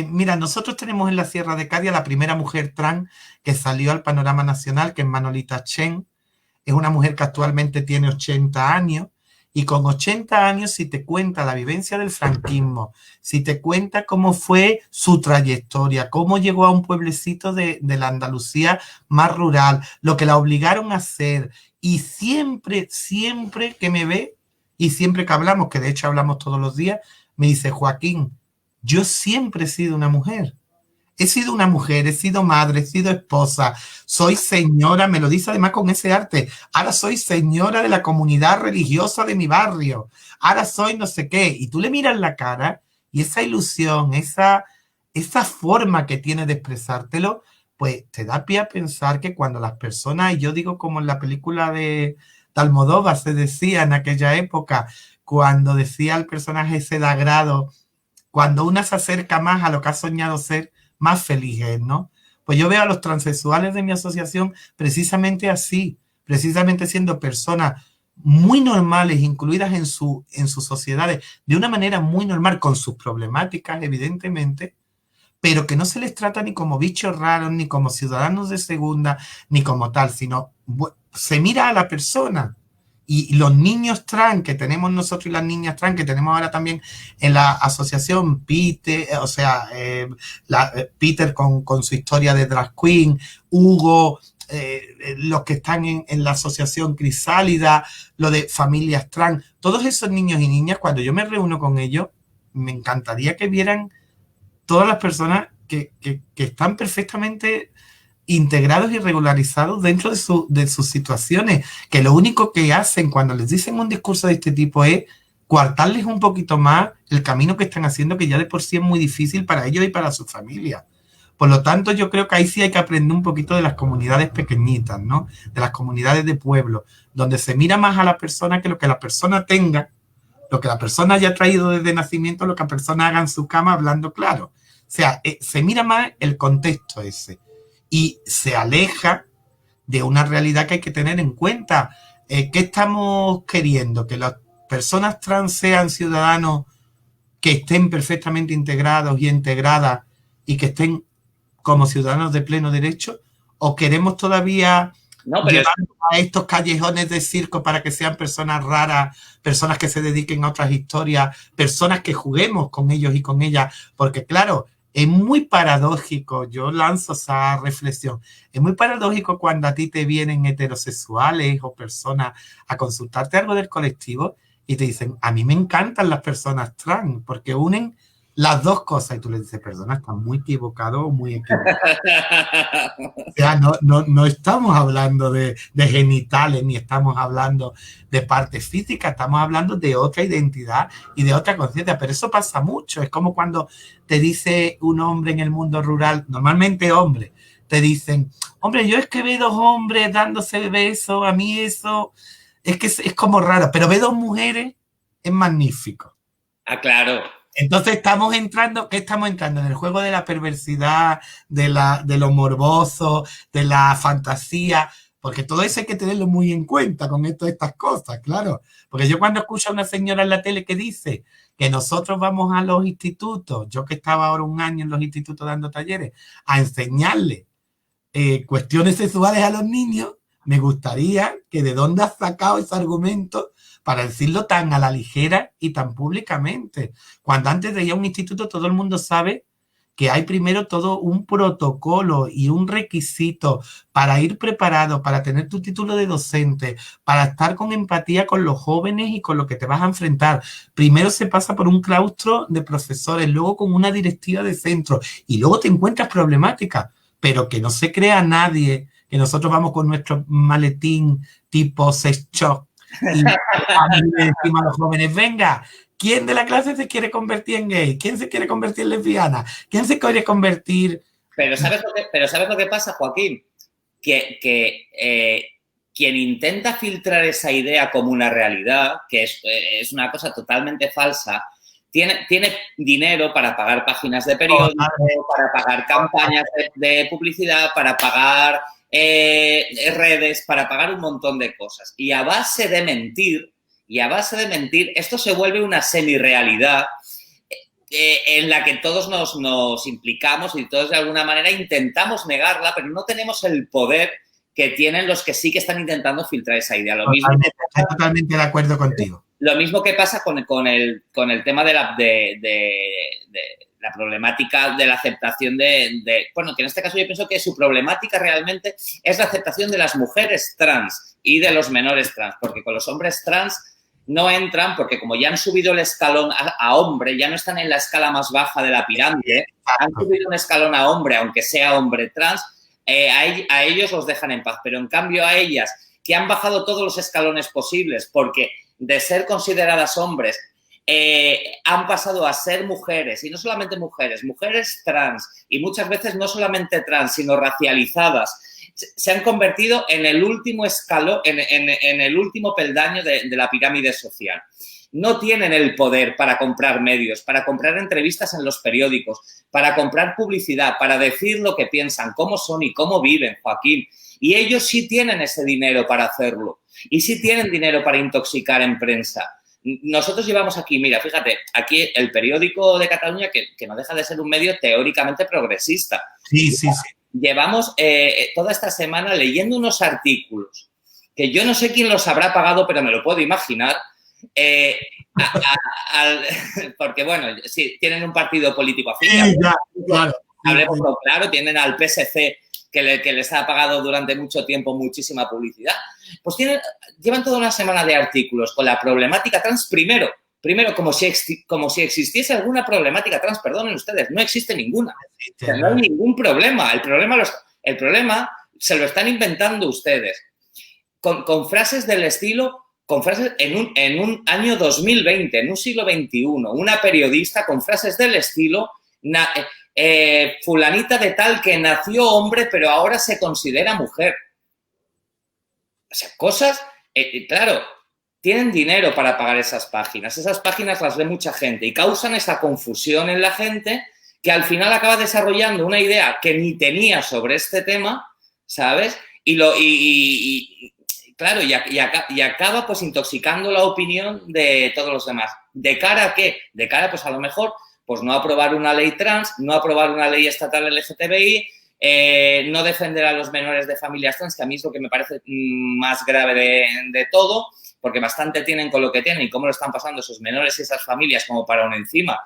mira, nosotros tenemos en la Sierra de Cádiz a la primera mujer trans que salió al panorama nacional, que es Manolita Chen. Es una mujer que actualmente tiene 80 años y con 80 años, si te cuenta la vivencia del franquismo, si te cuenta cómo fue su trayectoria, cómo llegó a un pueblecito de la Andalucía más rural, lo que la obligaron a hacer, y siempre que me ve y siempre que hablamos, que de hecho hablamos todos los días, me dice: Joaquín, yo siempre he sido una mujer. He sido una mujer, he sido madre, he sido esposa, soy señora, me lo dice además con ese arte, ahora soy señora de la comunidad religiosa de mi barrio, ahora soy no sé qué, y tú le miras la cara y esa ilusión, esa forma que tiene de expresártelo, pues te da pie a pensar que cuando las personas, y yo digo como en la película de Almodóvar se decía en aquella época, cuando decía el personaje ese de Agrado, cuando una se acerca más a lo que ha soñado ser, más feliz es, ¿no? Pues yo veo a los transexuales de mi asociación precisamente así, precisamente siendo personas muy normales, incluidas en sus sociedades, de una manera muy normal, con sus problemáticas, evidentemente, pero que no se les trata ni como bichos raros, ni como ciudadanos de segunda, ni como tal, sino se mira a la persona. Y los niños trans que tenemos nosotros y las niñas trans que tenemos ahora también en la asociación Peter, Peter con su historia de drag queen, Hugo, los que están en la asociación Crisálida, lo de familias trans, todos esos niños y niñas, cuando yo me reúno con ellos, me encantaría que vieran todas las personas que están perfectamente integrados y regularizados dentro de sus situaciones, que lo único que hacen cuando les dicen un discurso de este tipo es coartarles un poquito más el camino que están haciendo, que ya de por sí es muy difícil para ellos y para su familia. Por lo tanto, yo creo que ahí sí hay que aprender un poquito de las comunidades pequeñitas, ¿no? De las comunidades de pueblo, donde se mira más a la persona que lo que la persona tenga, lo que la persona haya traído desde nacimiento, lo que la persona haga en su cama, hablando claro. O sea, se mira más el contexto ese. Y se aleja de una realidad que hay que tener en cuenta. ¿Qué estamos queriendo? ¿Que las personas trans sean ciudadanos que estén perfectamente integrados y integradas y que estén como ciudadanos de pleno derecho? ¿O queremos todavía llevarlos a estos callejones de circo para que sean personas raras, personas que se dediquen a otras historias, personas que juguemos con ellos y con ellas? Porque claro, es muy paradójico, yo lanzo esa reflexión, es muy paradójico cuando a ti te vienen heterosexuales o personas a consultarte algo del colectivo y te dicen: a mí me encantan las personas trans, porque unen las dos cosas. Y tú le dices: perdona, estás muy equivocado o muy equivocado. O sea, no estamos hablando de genitales, ni estamos hablando de partes físicas, estamos hablando de otra identidad y de otra conciencia. Pero eso pasa mucho. Es como cuando te dice un hombre en el mundo rural, normalmente hombre, te dicen: hombre, yo es que veo dos hombres dándose besos, a mí eso es que es como raro, pero ver dos mujeres es magnífico. Ah, claro. Entonces estamos entrando, ¿qué estamos entrando? En el juego de la perversidad, de lo morboso, de la fantasía, porque todo eso hay que tenerlo muy en cuenta con estas cosas, claro. Porque yo cuando escucho a una señora en la tele que dice que nosotros vamos a los institutos, yo que estaba ahora un año en los institutos dando talleres, a enseñarle cuestiones sexuales a los niños, me gustaría que de dónde has sacado ese argumento para decirlo tan a la ligera y tan públicamente. Cuando antes de ir a un instituto todo el mundo sabe que hay primero todo un protocolo y un requisito para ir preparado, para tener tu título de docente, para estar con empatía con los jóvenes y con lo que te vas a enfrentar. Primero se pasa por un claustro de profesores, luego con una directiva de centro y luego te encuentras problemáticas, pero que no se crea nadie que nosotros vamos con nuestro maletín tipo sex shop y le decimos a los jóvenes: venga, ¿quién de la clase se quiere convertir en gay? ¿Quién se quiere convertir en lesbiana? ¿Quién se quiere convertir? Pero ¿sabes lo que pasa, Joaquín? Que quien intenta filtrar esa idea como una realidad, que es una cosa totalmente falsa, tiene dinero para pagar páginas de periódico, para pagar campañas de publicidad, para pagar redes, para pagar un montón de cosas. Y a base de mentir, esto se vuelve una semi-realidad en la que todos nos implicamos y todos de alguna manera intentamos negarla, pero no tenemos el poder que tienen los que sí que están intentando filtrar esa idea. Estoy totalmente de acuerdo contigo. Lo mismo que pasa con el tema de la problemática de la aceptación bueno, que en este caso yo pienso que su problemática realmente es la aceptación de las mujeres trans y de los menores trans, porque con los hombres trans no entran porque como ya han subido el escalón a hombre, ya no están en la escala más baja de la pirámide, han subido un escalón a hombre, aunque sea hombre trans, a ellos los dejan en paz, pero en cambio a ellas, que han bajado todos los escalones posibles, porque de ser consideradas hombres han pasado a ser mujeres, y no solamente mujeres trans, y muchas veces no solamente trans, sino racializadas, se han convertido en el último escalón, en el último peldaño de la pirámide social. No tienen el poder para comprar medios, para comprar entrevistas en los periódicos, para comprar publicidad, para decir lo que piensan, cómo son y cómo viven, Joaquín. Y ellos sí tienen ese dinero para hacerlo. Y sí tienen dinero para intoxicar en prensa. Nosotros llevamos aquí, mira, fíjate, aquí el periódico de Cataluña, que no deja de ser un medio teóricamente progresista. Sí. Llevamos toda esta semana leyendo unos artículos que yo no sé quién los habrá pagado, pero me lo puedo imaginar, porque, bueno, sí, tienen un partido político afín. Sí, claro. Hablemos claro, tienen al PSC que les ha pagado durante mucho tiempo muchísima publicidad. Pues llevan toda una semana de artículos con la problemática trans primero como si existiese alguna problemática trans. Perdonen ustedes, no existe ninguna. O sea, no hay ningún problema. El problema se lo están inventando ustedes. Con frases del estilo, con frases en un año 2020, en un siglo XXI, una periodista con frases del estilo, fulanita de tal que nació hombre pero ahora se considera mujer. O sea, cosas, claro, tienen dinero para pagar esas páginas las ve mucha gente y causan esa confusión en la gente que al final acaba desarrollando una idea que ni tenía sobre este tema, ¿sabes? Claro, y acaba pues intoxicando la opinión de todos los demás. ¿De cara a qué? De cara pues a lo mejor pues no aprobar una ley trans, no aprobar una ley estatal LGTBI, no defender a los menores de familias trans, que a mí es lo que me parece más grave de todo, porque bastante tienen con lo que tienen y cómo lo están pasando esos menores y esas familias como para aún encima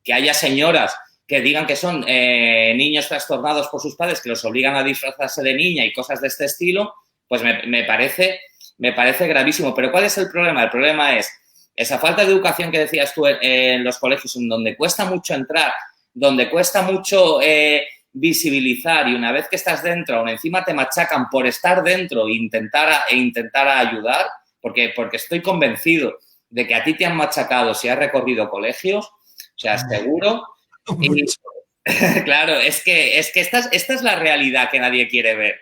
que haya señoras que digan que son niños trastornados por sus padres, que los obligan a disfrazarse de niña y cosas de este estilo, pues me parece gravísimo. Pero ¿cuál es el problema? El problema es esa falta de educación que decías tú en los colegios, en donde cuesta mucho entrar, donde cuesta mucho visibilizar, y una vez que estás dentro, aún encima te machacan por estar dentro e intentar ayudar, porque estoy convencido de que a ti te han machacado si has recorrido colegios, o sea, seguro. Y, claro, es que esta es la realidad que nadie quiere ver.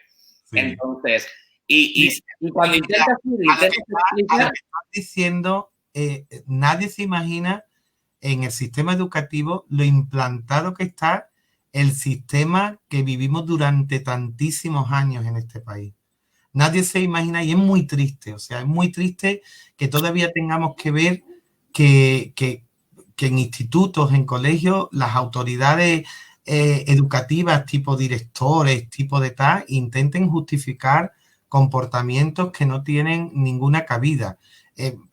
Sí. Entonces, y cuando intentas explicar, estás diciendo, nadie se imagina en el sistema educativo lo implantado que está el sistema que vivimos durante tantísimos años en este país. Nadie se imagina, y es muy triste, o sea, es muy triste que todavía tengamos que ver que en institutos, en colegios, las autoridades educativas, tipo directores, tipo de tal, intenten justificar comportamientos que no tienen ninguna cabida.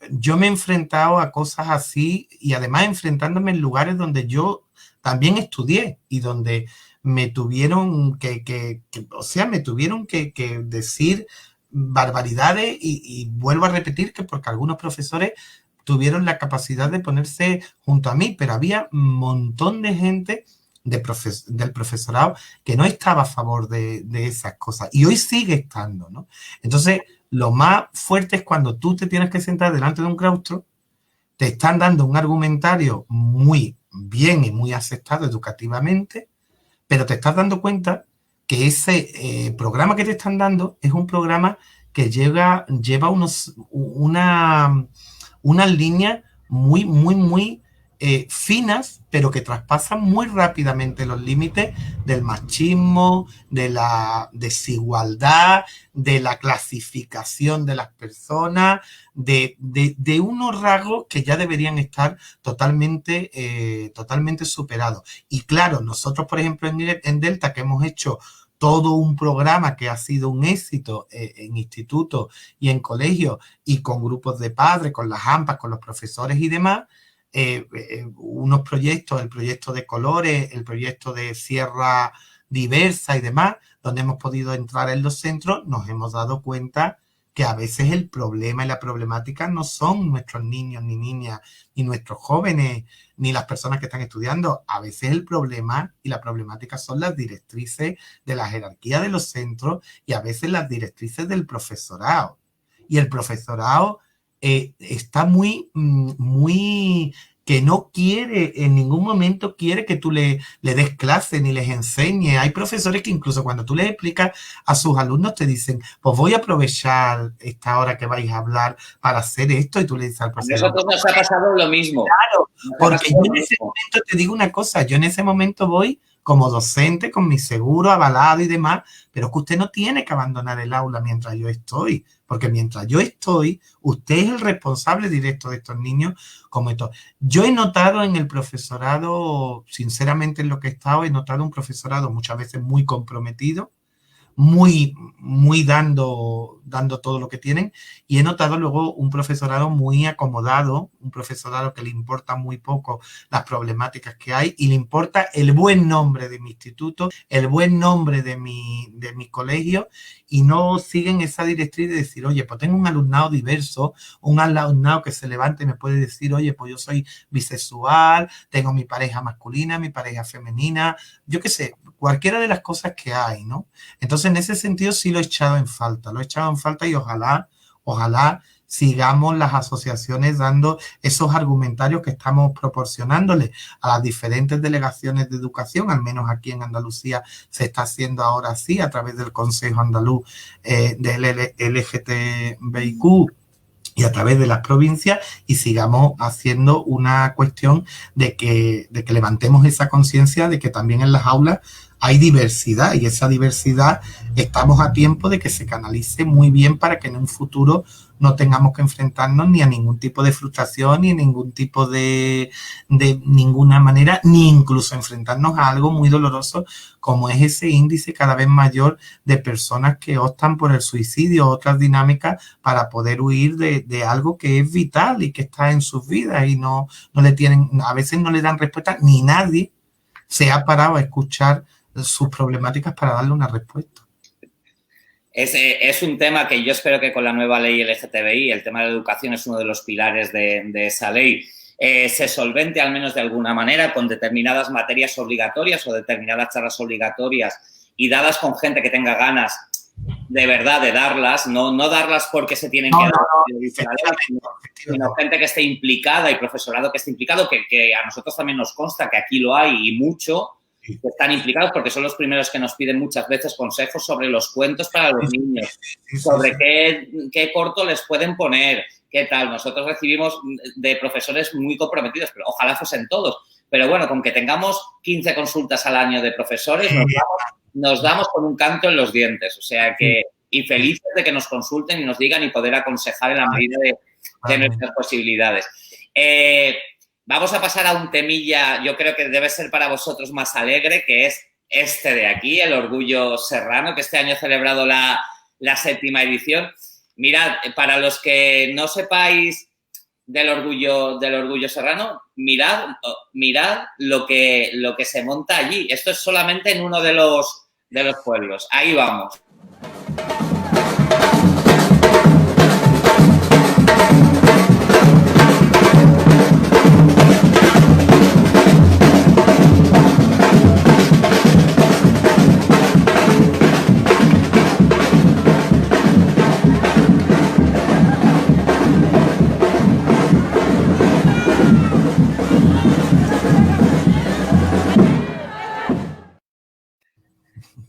Yo me he enfrentado a cosas así, y además enfrentándome en lugares donde yo también estudié y donde me tuvieron que decir barbaridades, y vuelvo a repetir que porque algunos profesores tuvieron la capacidad de ponerse junto a mí, pero había un montón de gente del profesorado que no estaba a favor de esas cosas, y hoy sigue estando, ¿no? Entonces, lo más fuerte es cuando tú te tienes que sentar delante de un claustro, te están dando un argumentario muy bien y muy aceptado educativamente, pero te estás dando cuenta que ese programa que te están dando es un programa que lleva unas líneas muy finas, pero que traspasan muy rápidamente los límites del machismo, de la desigualdad, de la clasificación de las personas, de unos rasgos que ya deberían estar totalmente superados. Y claro, nosotros, por ejemplo, en Delta, que hemos hecho todo un programa que ha sido un éxito en institutos y en colegios y con grupos de padres, con las AMPAs, con los profesores y demás, unos proyectos, el proyecto de colores, el proyecto de Sierra Diversa y demás, donde hemos podido entrar en los centros, nos hemos dado cuenta que a veces el problema y la problemática no son nuestros niños ni niñas, ni nuestros jóvenes, ni las personas que están estudiando. A veces el problema y la problemática son las directrices de la jerarquía de los centros y a veces las directrices del profesorado. Y el profesorado está muy que no quiere, en ningún momento quiere que tú le des clase ni les enseñes. Hay profesores que incluso cuando tú les explicas a sus alumnos te dicen, pues voy a aprovechar esta hora que vais a hablar para hacer esto, y tú le dices al profesor. A nosotros nos ha pasado lo mismo. Claro, porque yo en ese momento te digo una cosa, yo en ese momento voy como docente, con mi seguro avalado y demás, pero es que usted no tiene que abandonar el aula mientras yo estoy, porque mientras yo estoy, usted es el responsable directo de estos niños como esto. Yo he notado en el profesorado, sinceramente en lo que he estado, he notado un profesorado muchas veces muy comprometido, muy dando todo lo que tienen, y he notado luego un profesorado muy acomodado, un profesorado que le importa muy poco las problemáticas que hay y le importa el buen nombre de mi instituto, el buen nombre de mi colegio, y no siguen esa directriz de decir, oye, pues tengo un alumnado diverso, un alumnado que se levante y me puede decir, oye, pues yo soy bisexual, tengo mi pareja masculina, mi pareja femenina, yo qué sé, cualquiera de las cosas que hay, ¿no? Entonces, en ese sentido sí lo he echado en falta, y ojalá sigamos las asociaciones dando esos argumentarios que estamos proporcionándoles a las diferentes delegaciones de educación, al menos aquí en Andalucía se está haciendo ahora sí a través del Consejo Andaluz del LGTBIQ y a través de las provincias, y sigamos haciendo una cuestión de que levantemos esa conciencia de que también en las aulas hay diversidad, y esa diversidad estamos a tiempo de que se canalice muy bien para que en un futuro no tengamos que enfrentarnos ni a ningún tipo de frustración, ni a ningún tipo de ninguna manera, ni incluso enfrentarnos a algo muy doloroso como es ese índice cada vez mayor de personas que optan por el suicidio o otras dinámicas para poder huir de algo que es vital y que está en sus vidas, y no le tienen, a veces no le dan respuesta, ni nadie se ha parado a escuchar sus problemáticas para darle una respuesta. Es un tema que yo espero que con la nueva ley LGTBI, el tema de la educación es uno de los pilares de esa ley, se solvente al menos de alguna manera con determinadas materias obligatorias o determinadas charlas obligatorias, y dadas con gente que tenga ganas de verdad de darlas, no darlas porque se tienen que dar, sino gente que esté implicada y profesorado que esté implicado, que a nosotros también nos consta que aquí lo hay y mucho, que están implicados porque son los primeros que nos piden muchas veces consejos sobre los cuentos para los niños, sobre qué corto les pueden poner, qué tal. Nosotros recibimos de profesores muy comprometidos, pero ojalá fuesen todos. Pero bueno, con que tengamos 15 consultas al año de profesores, nos damos con un canto en los dientes. O sea que, y felices de que nos consulten y nos digan y poder aconsejar en la medida de nuestras posibilidades. Vamos a pasar a un temilla, yo creo que debe ser para vosotros más alegre, que es este de aquí, el Orgullo Serrano, que este año ha celebrado la 7ª edición. Mirad, para los que no sepáis del Orgullo Serrano, mirad lo que se monta allí. Esto es solamente en uno de los pueblos. Ahí vamos.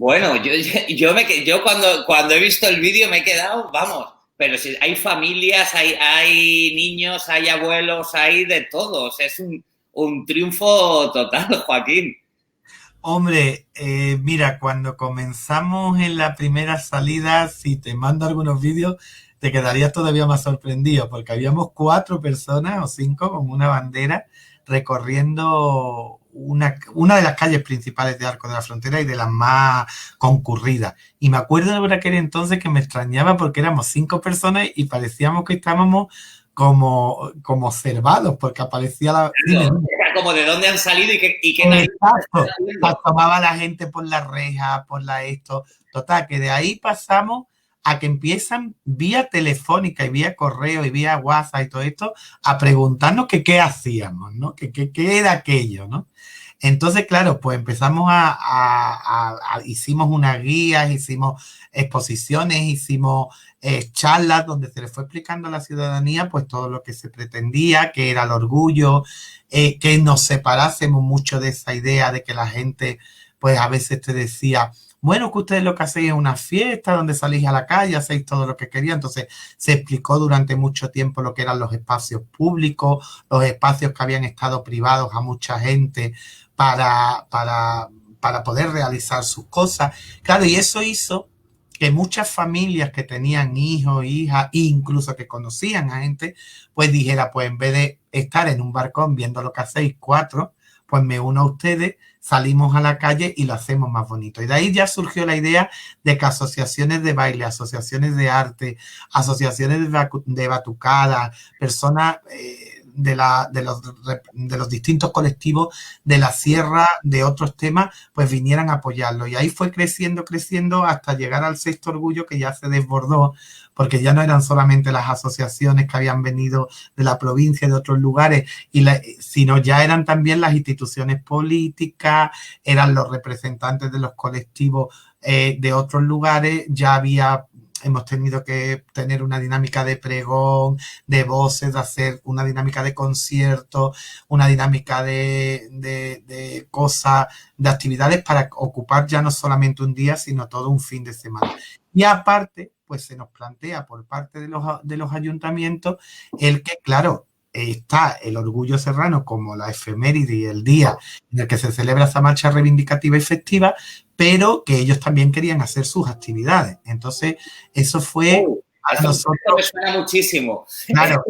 Bueno, yo cuando he visto el vídeo me he quedado, vamos, pero si hay familias, hay niños, hay abuelos, hay de todos. Es un triunfo total, Joaquín. Hombre, mira, cuando comenzamos en la primera salida, si te mando algunos vídeos, te quedarías todavía más sorprendido, porque habíamos 4 personas o 5 con una bandera recorriendo una de las calles principales de Arcos de la Frontera y de las más concurridas. Y me acuerdo de aquel entonces que me extrañaba porque éramos 5 personas y parecíamos que estábamos como observados, porque aparecía la... Claro, como de dónde han salido y qué narices están haciendo. Tomaba la gente por la reja, por la esto. Total, que de ahí pasamos a que empiezan vía telefónica y vía correo y vía WhatsApp y todo esto a preguntarnos que qué hacíamos, ¿no? Que qué era aquello, ¿no? Entonces, claro, pues empezamos hicimos unas guías, hicimos exposiciones, hicimos charlas donde se le fue explicando a la ciudadanía pues todo lo que se pretendía, que era el orgullo, que nos separásemos mucho de esa idea de que la gente pues a veces te decía, bueno, que ustedes lo que hacéis es una fiesta donde salís a la calle, hacéis todo lo que quería. Entonces se explicó durante mucho tiempo lo que eran los espacios públicos, los espacios que habían estado privados a mucha gente para poder realizar sus cosas. Claro, y eso hizo que muchas familias que tenían hijos, hijas, incluso que conocían a gente, pues dijera, pues en vez de estar en un balcón viendo lo que hacéis 4, pues me uno a ustedes, salimos a la calle y lo hacemos más bonito. Y de ahí ya surgió la idea de que asociaciones de baile, asociaciones de arte, asociaciones de batucada, personas de los distintos colectivos de la sierra, de otros temas, pues vinieran a apoyarlo. Y ahí fue creciendo hasta llegar al 6º orgullo, que ya se desbordó, porque ya no eran solamente las asociaciones que habían venido de la provincia y de otros lugares, sino ya eran también las instituciones políticas, eran los representantes de los colectivos de otros lugares, hemos tenido que tener una dinámica de pregón, de voces, de hacer una dinámica de conciertos, una dinámica de cosas, de actividades para ocupar ya no solamente un día, sino todo un fin de semana. Y aparte, pues se nos plantea por parte de los ayuntamientos el que, claro, está el orgullo serrano como la efeméride y el día en el que se celebra esa marcha reivindicativa y festiva, pero que ellos también querían hacer sus actividades. Entonces, eso fue para nosotros... me suena muchísimo. Claro,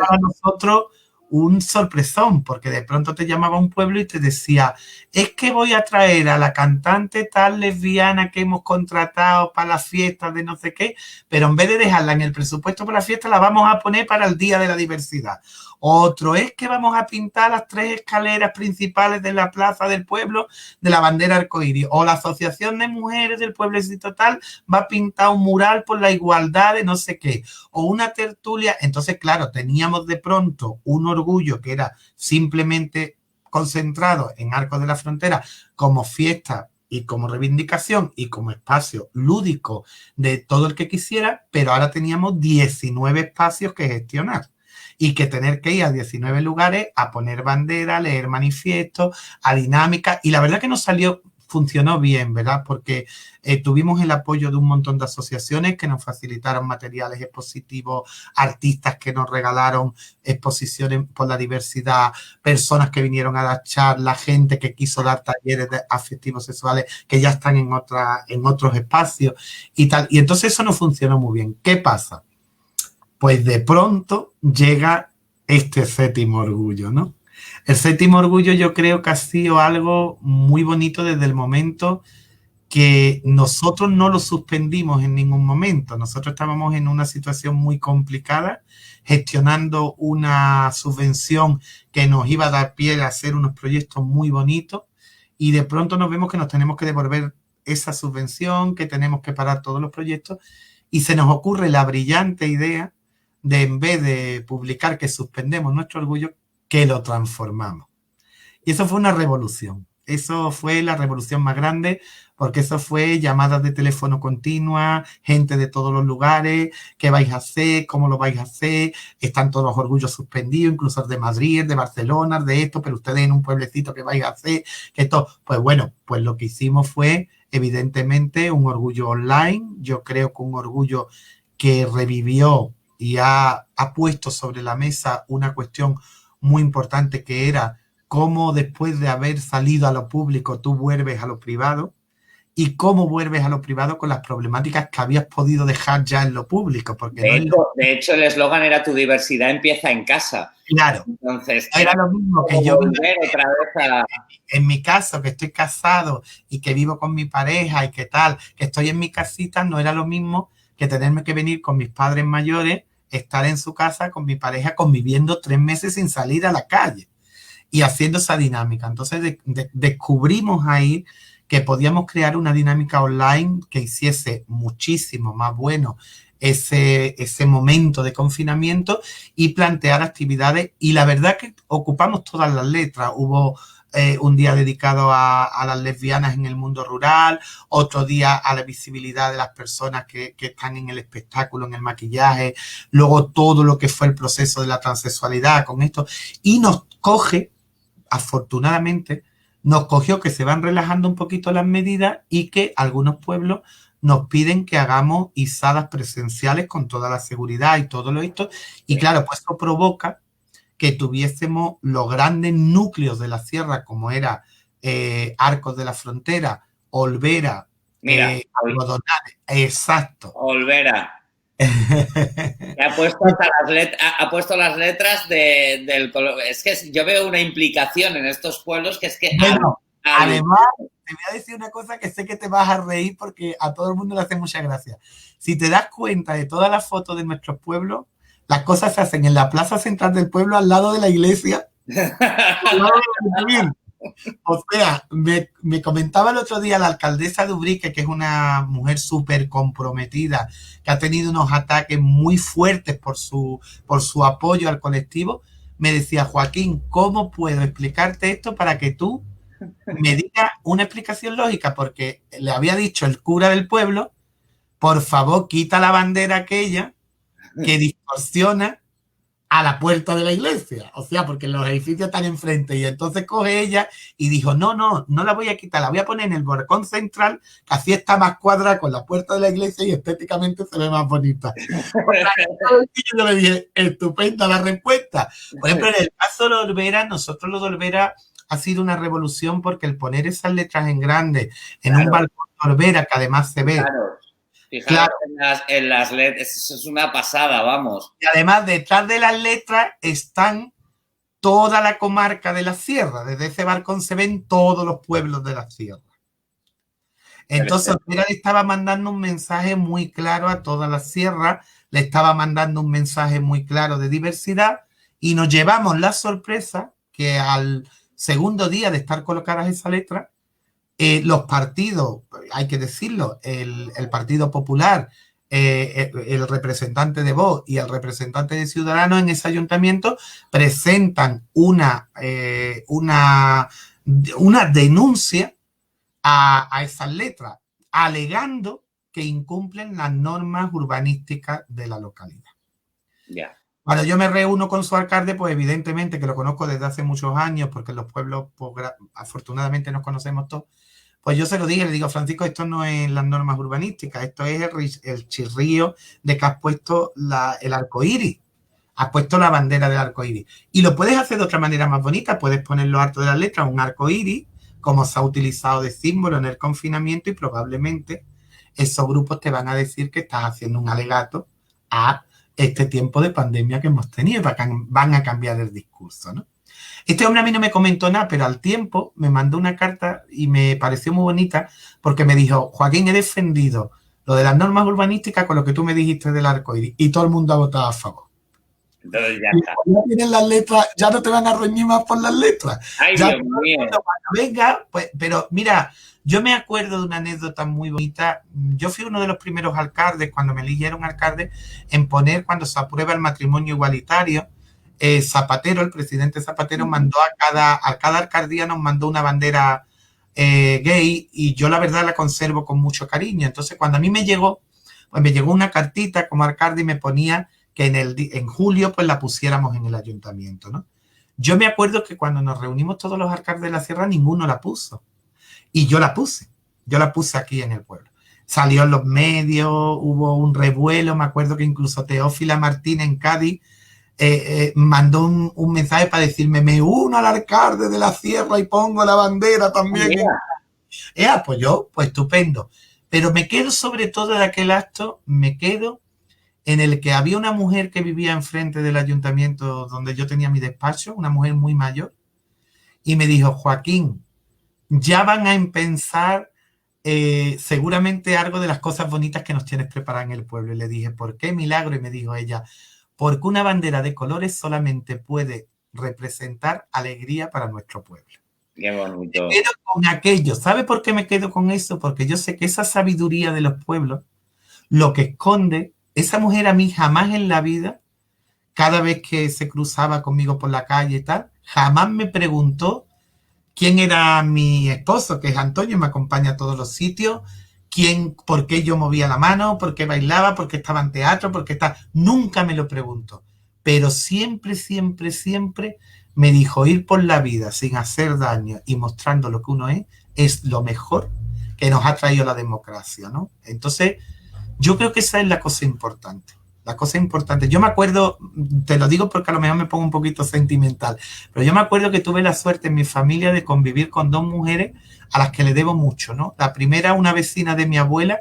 para nosotros un sorpresón, porque de pronto te llamaba un pueblo y te decía, es que voy a traer a la cantante tal lesbiana que hemos contratado para las fiestas de no sé qué, pero en vez de dejarla en el presupuesto para la fiesta, la vamos a poner para el Día de la Diversidad. Otro es que vamos a pintar las 3 escaleras principales de la plaza del pueblo de la bandera arcoíris. O la Asociación de Mujeres del Pueblecito tal va a pintar un mural por la igualdad de no sé qué. O una tertulia. Entonces, claro, teníamos de pronto un orgullo que era simplemente concentrado en Arcos de la Frontera como fiesta y como reivindicación y como espacio lúdico de todo el que quisiera, pero ahora teníamos 19 espacios que gestionar y que tener que ir a 19 lugares a poner bandera, a leer manifiestos, a dinámica, y la verdad que funcionó bien, ¿verdad? Porque tuvimos el apoyo de un montón de asociaciones que nos facilitaron materiales expositivos, artistas que nos regalaron exposiciones por la diversidad, personas que vinieron a dar charlas, gente que quiso dar talleres afectivos sexuales que ya están en otros espacios y tal. Y entonces eso no funcionó muy bien. ¿Qué pasa? Pues de pronto llega este 7º orgullo, ¿no? El 7º orgullo yo creo que ha sido algo muy bonito desde el momento que nosotros no lo suspendimos en ningún momento. Nosotros estábamos en una situación muy complicada, gestionando una subvención que nos iba a dar pie a hacer unos proyectos muy bonitos, y de pronto nos vemos que nos tenemos que devolver esa subvención, que tenemos que parar todos los proyectos, y se nos ocurre la brillante idea de, en vez de publicar que suspendemos nuestro orgullo, que lo transformamos. Y eso fue una revolución. Eso fue la revolución más grande, porque eso fue llamadas de teléfono continuas, gente de todos los lugares, ¿qué vais a hacer? ¿Cómo lo vais a hacer? Están todos los orgullos suspendidos, incluso de Madrid, de Barcelona, de esto, pero ustedes en un pueblecito, ¿qué vais a hacer? Que esto, pues bueno, pues lo que hicimos fue evidentemente un orgullo online, yo creo que un orgullo que revivió y ha puesto sobre la mesa una cuestión muy importante, que era cómo después de haber salido a lo público tú vuelves a lo privado, y cómo vuelves a lo privado con las problemáticas que habías podido dejar ya en lo público. Porque de hecho, el eslogan era "Tu diversidad empieza en casa". Claro. Entonces, era lo mismo que yo otra vez a... en mi caso, que estoy casado y que vivo con mi pareja y que tal, que estoy en mi casita, no era lo mismo que tenerme que venir con mis padres mayores, estar en su casa con mi pareja conviviendo 3 meses sin salir a la calle y haciendo esa dinámica. Entonces descubrimos ahí que podíamos crear una dinámica online que hiciese muchísimo más bueno ese momento de confinamiento y plantear actividades. Y la verdad que ocupamos todas las letras. Hubo un día dedicado a las lesbianas en el mundo rural, otro día a la visibilidad de las personas que están en el espectáculo, en el maquillaje, luego todo lo que fue el proceso de la transexualidad con esto. Y nos coge, afortunadamente, nos cogió que se van relajando un poquito las medidas y que algunos pueblos nos piden que hagamos izadas presenciales con toda la seguridad y todo lo esto. Y claro, pues eso provoca que tuviésemos los grandes núcleos de la sierra, como era Arcos de la Frontera, Olvera, Algodonales. Exacto. Olvera. Ha puesto las letras del color. Es que yo veo una implicación en estos pueblos que es que... Bueno, además, te voy a decir una cosa que sé que te vas a reír porque a todo el mundo le hace mucha gracia. Si te das cuenta de todas las fotos de nuestros pueblos, las cosas se hacen en la plaza central del pueblo, al lado de la iglesia. O sea, me comentaba el otro día la alcaldesa de Ubrique, que es una mujer súper comprometida, que ha tenido unos ataques muy fuertes por su apoyo al colectivo. Me decía: Joaquín, ¿cómo puedo explicarte esto para que tú me digas una explicación lógica? Porque le había dicho el cura del pueblo: por favor, quita la bandera aquella que distorsiona a la puerta de la iglesia, o sea, porque los edificios están enfrente. Y entonces coge ella y dijo: no la voy a quitar, la voy a poner en el balcón central, que así está más cuadrada con la puerta de la iglesia y estéticamente se ve más bonita. Yo le dije: estupenda la respuesta. Por ejemplo, en el caso de Olvera, nosotros lo de Olvera ha sido una revolución, porque el poner esas letras en grande en un balcón de Olvera, que además se ve... Claro. Fijaros en las letras, eso es una pasada, vamos. Y además, detrás de las letras están toda la comarca de la sierra. Desde ese balcón se ven todos los pueblos de la sierra. Entonces, le estaba mandando un mensaje muy claro a toda la sierra, le estaba mandando un mensaje muy claro de diversidad, y nos llevamos la sorpresa que al segundo día de estar colocadas esa letra, los partidos, hay que decirlo, el Partido Popular, el representante de Vox y el representante de Ciudadanos en ese ayuntamiento presentan una denuncia a esas letras, alegando que incumplen las normas urbanísticas de la localidad. Yeah. Cuando yo me reúno con su alcalde, pues evidentemente, que lo conozco desde hace muchos años, porque en los pueblos, pues, afortunadamente nos conocemos todos, pues yo se lo dije, le digo: Francisco, esto no es las normas urbanísticas, esto es el chirrío de que has puesto el arcoíris, has puesto la bandera del arcoíris. Y lo puedes hacer de otra manera más bonita, puedes ponerlo harto de las letras, un arcoíris, como se ha utilizado de símbolo en el confinamiento, y probablemente esos grupos te van a decir que estás haciendo un alegato a este tiempo de pandemia que hemos tenido, van a cambiar el discurso, ¿no? Este hombre a mí no me comentó nada, pero al tiempo me mandó una carta y me pareció muy bonita, porque me dijo: Joaquín, he defendido lo de las normas urbanísticas con lo que tú me dijiste del arcoíris, y todo el mundo ha votado a favor. Entonces ya está. Ya tienen las letras, ya no te van a reñir más por las letras. Ay, ya Dios mío. Venga, pues, pero mira, yo me acuerdo de una anécdota muy bonita. Yo fui uno de los primeros alcaldes, cuando me eligieron alcalde, en poner, cuando se aprueba el matrimonio igualitario, Zapatero, el presidente Zapatero, mandó a cada alcaldía nos mandó una bandera gay, y yo la verdad la conservo con mucho cariño. Entonces, cuando a mí me llegó una cartita como alcalde y me ponía que en julio pues la pusiéramos en el ayuntamiento, ¿no? Yo me acuerdo que cuando nos reunimos todos los alcaldes de la sierra, ninguno la puso, y yo la puse. Yo la puse aquí en el pueblo. Salió en los medios, hubo un revuelo, me acuerdo que incluso Teófila Martínez en Cádiz mandó un mensaje para decirme, me uno al alcalde de la Sierra y pongo la bandera también. Pues yo, pues estupendo. Pero me quedo sobre todo de aquel acto, me quedo en el que había una mujer que vivía enfrente del ayuntamiento donde yo tenía mi despacho, una mujer muy mayor, y me dijo, Joaquín, ya van a empezar seguramente algo de las cosas bonitas que nos tienes preparadas en el pueblo. Y le dije, ¿por qué milagro? Y me dijo ella, porque una bandera de colores solamente puede representar alegría para nuestro pueblo. Qué bonito. Me quedo con aquello. ¿Sabe por qué me quedo con eso? Porque yo sé que esa sabiduría de los pueblos, lo que esconde, esa mujer a mí jamás en la vida, cada vez que se cruzaba conmigo por la calle y tal, jamás me preguntó quién era mi esposo, que es Antonio, me acompaña a todos los sitios, por qué yo movía la mano, por qué bailaba, por qué estaba en teatro, por qué estaba... Nunca me lo preguntó, pero siempre, siempre, siempre me dijo, ir por la vida sin hacer daño y mostrando lo que uno es lo mejor que nos ha traído la democracia, ¿no? Entonces, yo creo que esa es la cosa importante. La cosa importante. Yo me acuerdo, te lo digo porque a lo mejor me pongo un poquito sentimental, pero yo me acuerdo que tuve la suerte en mi familia de convivir con dos mujeres a las que le debo mucho, ¿no? La primera, una vecina de mi abuela,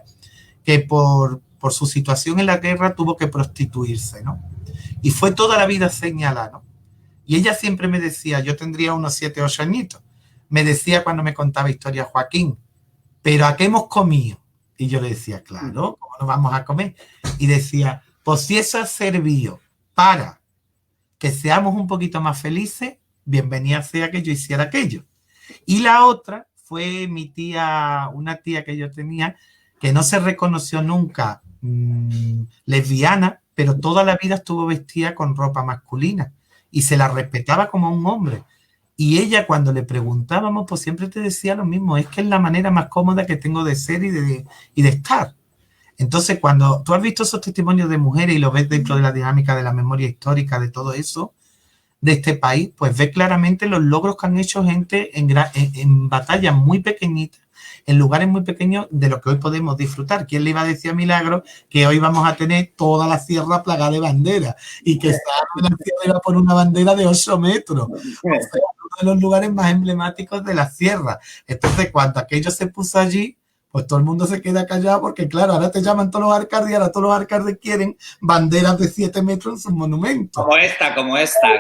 que por su situación en la guerra tuvo que prostituirse, ¿no? Y fue toda la vida señalada, ¿no? Y ella siempre me decía, yo tendría unos 7, 8 añitos, me decía cuando me contaba historias, Joaquín, ¿pero a qué hemos comido? Y yo le decía, claro, ¿cómo nos vamos a comer? Y decía, pues si eso ha servido para que seamos un poquito más felices, bienvenida sea que yo hiciera aquello. Y la otra fue mi tía, una tía que yo tenía, que no se reconoció nunca lesbiana, pero toda la vida estuvo vestida con ropa masculina y se la respetaba como un hombre. Y ella, cuando le preguntábamos, pues siempre te decía lo mismo, es que es la manera más cómoda que tengo de ser y de estar. Entonces, cuando tú has visto esos testimonios de mujeres y lo ves dentro de la dinámica de la memoria histórica de todo eso, de este país, pues ves claramente los logros que han hecho gente en batallas muy pequeñitas, en lugares muy pequeños de lo que hoy podemos disfrutar. ¿Quién le iba a decir a Milagro que hoy vamos a tener toda la sierra plagada de banderas y que la sierra iba por una bandera de 8 metros? O sea, uno de los lugares más emblemáticos de la sierra. Entonces, cuando aquello se puso allí, pues todo el mundo se queda callado porque, claro, ahora te llaman todos los alcaldes y ahora todos los alcaldes quieren banderas de 7 metros en sus monumentos. Como esta. Como esta.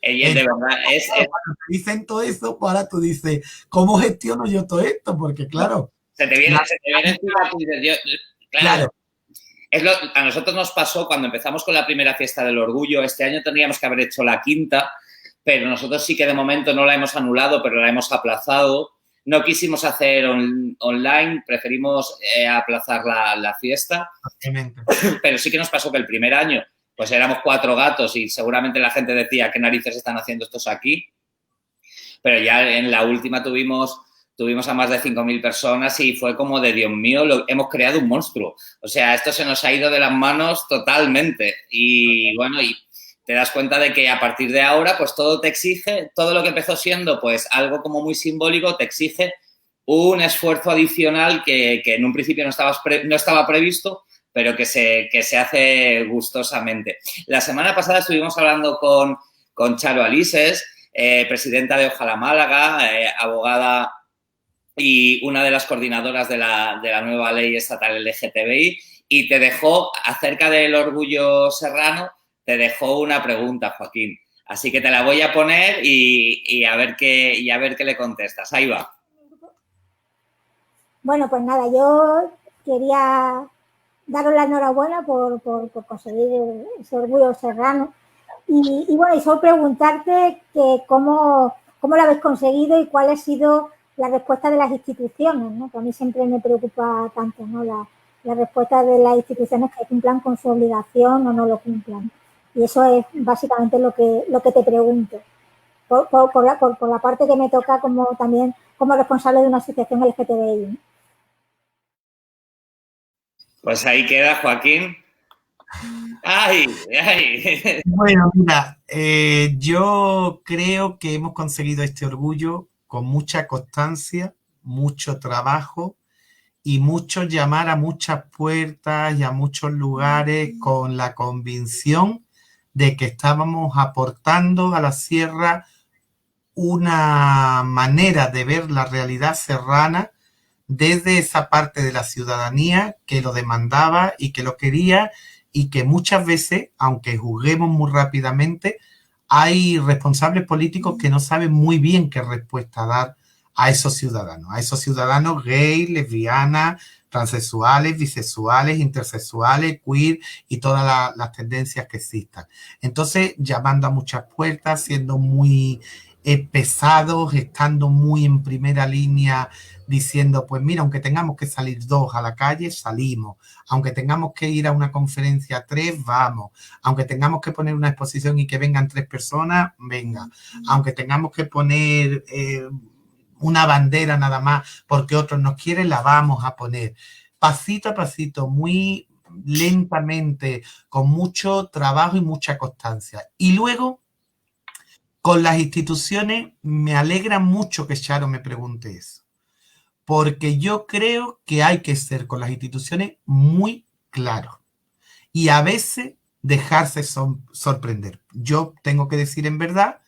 Ella, de verdad, cuando te dicen todo eso, pues ahora tú dices, ¿cómo gestiono yo todo esto? Porque, claro... Se te viene encima tú dices, claro. A nosotros nos pasó cuando empezamos con la primera fiesta del orgullo. Este año tendríamos que haber hecho la quinta, pero nosotros sí que de momento no la hemos anulado, pero la hemos aplazado. No quisimos hacer online, preferimos aplazar la fiesta. Pero sí que nos pasó que el primer año pues éramos 4 gatos y seguramente la gente decía, ¿qué narices están haciendo estos aquí? Pero ya en la última tuvimos a más de 5.000 personas y fue como de, Dios mío, hemos creado un monstruo. O sea, esto se nos ha ido de las manos totalmente. Y bueno, y te das cuenta de que a partir de ahora, pues todo te exige, todo lo que empezó siendo pues algo como muy simbólico, te exige un esfuerzo adicional que en un principio no estaba previsto, pero que se hace gustosamente. La semana pasada estuvimos hablando con Charo Alises, presidenta de Ojalá Málaga, abogada y una de las coordinadoras de la nueva ley estatal LGTBI, y te dejó, acerca del orgullo serrano, te dejó una pregunta, Joaquín. Así que te la voy a poner y a ver qué le contestas. Ahí va. Bueno, pues nada, yo quería daros la enhorabuena por conseguir ese orgullo serrano. Y bueno, y solo preguntarte que cómo lo habéis conseguido y cuál ha sido la respuesta de las instituciones, ¿no? Que a mí siempre me preocupa tanto, ¿no? La respuesta de las instituciones, que cumplan con su obligación o no lo cumplan. Y eso es básicamente lo que te pregunto. Por la parte que me toca también como responsable de una asociación LGTBI. Pues ahí queda, Joaquín. ¡Ay! ¡Ay! Bueno, mira, yo creo que hemos conseguido este orgullo con mucha constancia, mucho trabajo y mucho llamar a muchas puertas y a muchos lugares con la convicción de que estábamos aportando a la sierra una manera de ver la realidad serrana desde esa parte de la ciudadanía que lo demandaba y que lo quería, y que muchas veces, aunque juzguemos muy rápidamente, hay responsables políticos que no saben muy bien qué respuesta dar a esos ciudadanos gays, lesbianas, transexuales, bisexuales, intersexuales, queer y todas las tendencias que existan. Entonces, llamando a muchas puertas, siendo muy pesados, estando muy en primera línea, diciendo, pues mira, aunque tengamos que salir 2 a la calle, salimos. Aunque tengamos que ir a una conferencia 3, vamos. Aunque tengamos que poner una exposición y que vengan 3 personas, venga. Aunque tengamos que poner una bandera nada más porque otros nos quieren, la vamos a poner. Pasito a pasito, muy lentamente, con mucho trabajo y mucha constancia. Y luego, con las instituciones, me alegra mucho que Charo me pregunte eso, porque yo creo que hay que ser con las instituciones muy claro y a veces dejarse sorprender. Yo tengo que decir en verdad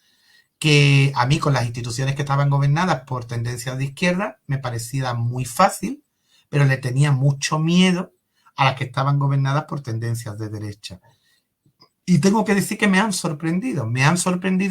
que a mí con las instituciones que estaban gobernadas por tendencias de izquierda me parecía muy fácil, pero le tenía mucho miedo a las que estaban gobernadas por tendencias de derecha. Y tengo que decir que me han sorprendido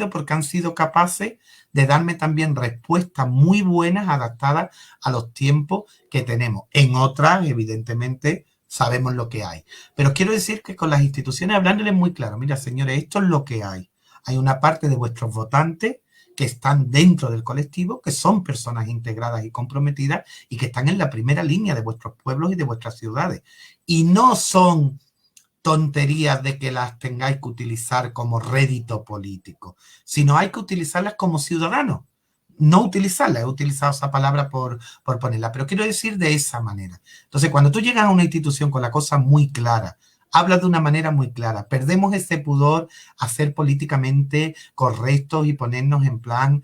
porque han sido capaces de darme también respuestas muy buenas adaptadas a los tiempos que tenemos. En otras, evidentemente, sabemos lo que hay. Pero quiero decir que con las instituciones, hablándoles muy claro, mira, señores, esto es lo que hay. Hay una parte de vuestros votantes que están dentro del colectivo, que son personas integradas y comprometidas y que están en la primera línea de vuestros pueblos y de vuestras ciudades. Y no son tonterías de que las tengáis que utilizar como rédito político, sino hay que utilizarlas como ciudadanos. No utilizarla, he utilizado esa palabra por ponerla, pero quiero decir de esa manera. Entonces, cuando tú llegas a una institución con la cosa muy clara, hablas de una manera muy clara, perdemos ese pudor a ser políticamente correctos y ponernos en plan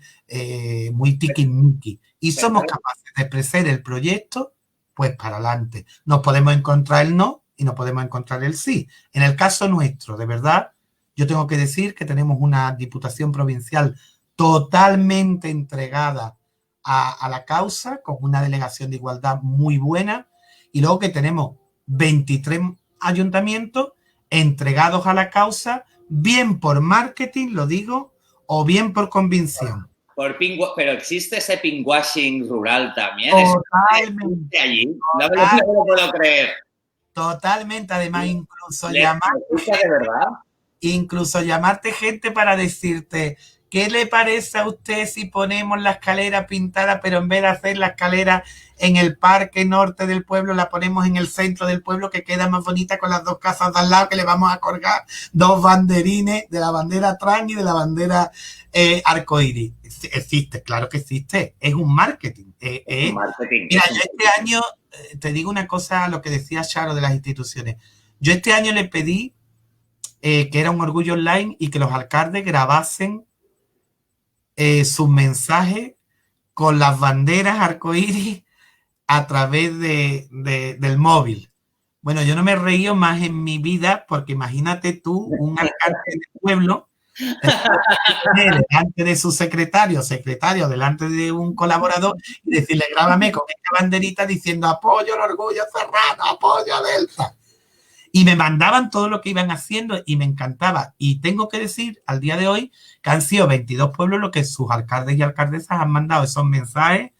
muy tiquismiqui. Y somos capaces de expresar el proyecto, pues para adelante. Nos podemos encontrar el no y no podemos encontrar el sí. En el caso nuestro, de verdad, yo tengo que decir que tenemos una diputación provincial totalmente entregada a la causa, con una delegación de igualdad muy buena, y luego que tenemos 23 ayuntamientos entregados a la causa, bien por marketing, lo digo, o bien por convicción. Pero existe ese pinkwashing rural también. Totalmente. Allí. No me lo puedo creer. Totalmente, además, incluso llamarte gente para decirte, ¿qué le parece a usted si ponemos la escalera pintada, pero en vez de hacer la escalera en el parque norte del pueblo, la ponemos en el centro del pueblo, que queda más bonita con las 2 casas de al lado, que le vamos a colgar 2 banderines de la bandera trans y de la bandera arcoíris? Existe, claro que existe, es un marketing. Mira, yo este año, te digo una cosa, lo que decía Charo de las instituciones, yo este año le pedí que era un orgullo online y que los alcaldes grabasen sus mensajes con las banderas arcoíris a través del móvil. Bueno, yo no me he reído más en mi vida, porque imagínate tú, un alcalde del pueblo, delante de su secretario, delante de un colaborador, y decirle, grábame con esta banderita diciendo apoyo al orgullo serrano, apoyo a Delta. Y me mandaban todo lo que iban haciendo y me encantaba. Y tengo que decir, al día de hoy, que han sido 22 pueblos los que sus alcaldes y alcaldesas han mandado esos mensajes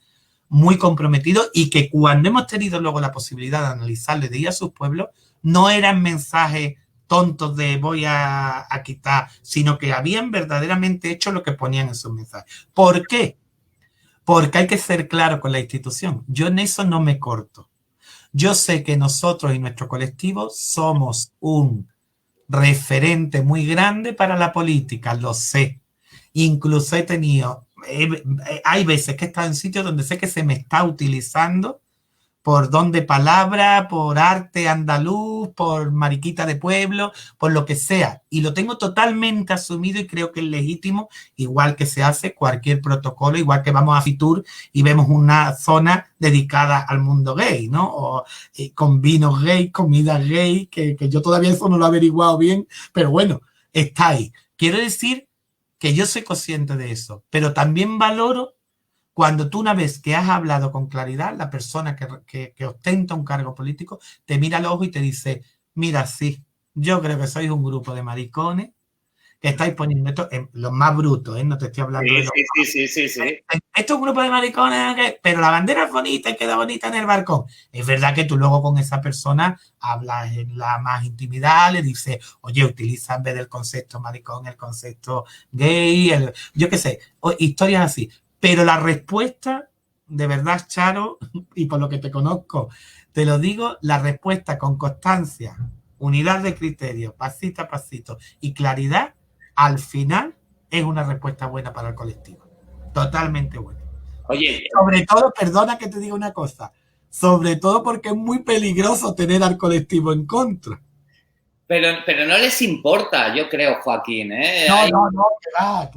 muy comprometidos, y que cuando hemos tenido luego la posibilidad de analizarlo y de ir a sus pueblos, no eran mensajes tontos de voy a quitar, sino que habían verdaderamente hecho lo que ponían en sus mensajes. ¿Por qué? Porque hay que ser claro con la institución. Yo en eso no me corto. Yo sé que nosotros y nuestro colectivo somos un referente muy grande para la política, lo sé. Incluso hay veces que he estado en sitios donde sé que se me está utilizando por don de palabra, por arte andaluz, por mariquita de pueblo, por lo que sea. Y lo tengo totalmente asumido y creo que es legítimo, igual que se hace cualquier protocolo, igual que vamos a Fitur y vemos una zona dedicada al mundo gay, ¿no? O con vinos gay, comida gay, que yo todavía eso no lo he averiguado bien, pero bueno, está ahí. Quiero decir que yo soy consciente de eso, pero también valoro cuando tú, una vez que has hablado con claridad, la persona que ostenta un cargo político te mira al ojo y te dice, mira, sí, yo creo que sois un grupo de maricones que estáis poniendo esto en los más brutos, ¿eh? No te estoy hablando de los... Sí. Esto es un grupo de maricones, pero la bandera es bonita y queda bonita en el balcón. Es verdad que tú luego con esa persona hablas en la más intimidad, le dices, oye, utiliza en vez del concepto maricón el concepto gay, yo qué sé, historias así. Pero la respuesta, de verdad, Charo, y por lo que te conozco, te lo digo, la respuesta con constancia, unidad de criterio, pasito a pasito y claridad, al final es una respuesta buena para el colectivo. Totalmente buena. Oye, sobre todo, perdona que te diga una cosa, sobre todo porque es muy peligroso tener al colectivo en contra. Pero no les importa, yo creo, Joaquín, ¿eh? No, que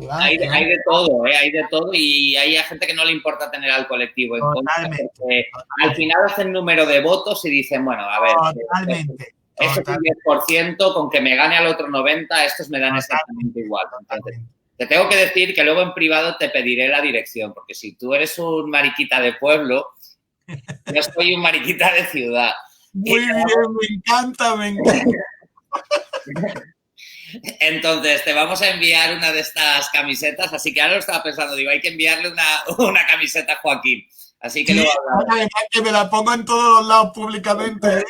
va. Hay de todo, ¿eh? Hay de todo y hay gente que no le importa tener al colectivo en contra porque al final hacen número de votos y dicen, bueno, a ver, eso es un 10%, con que me gane al otro 90%, estos me dan exactamente igual. Entonces, te tengo que decir que luego en privado te pediré la dirección, porque si tú eres un mariquita de pueblo, yo soy un mariquita de ciudad. Muy bien, me encanta. Entonces, te vamos a enviar una de estas camisetas, así que ahora lo estaba pensando, digo, hay que enviarle una camiseta a Joaquín. Así que sí, que me la pongo en todos los lados públicamente.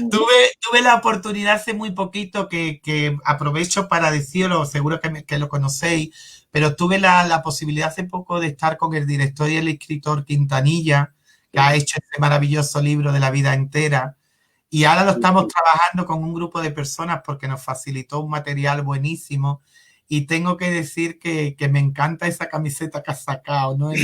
Tuve la oportunidad hace muy poquito que aprovecho para decirlo, seguro que lo conocéis, pero tuve la posibilidad hace poco de estar con el director y el escritor Quintanilla, que ha hecho este maravilloso libro de La vida entera. Y ahora lo estamos trabajando con un grupo de personas porque nos facilitó un material buenísimo. Y tengo que decir que me encanta esa camiseta que has sacado, ¿no? Y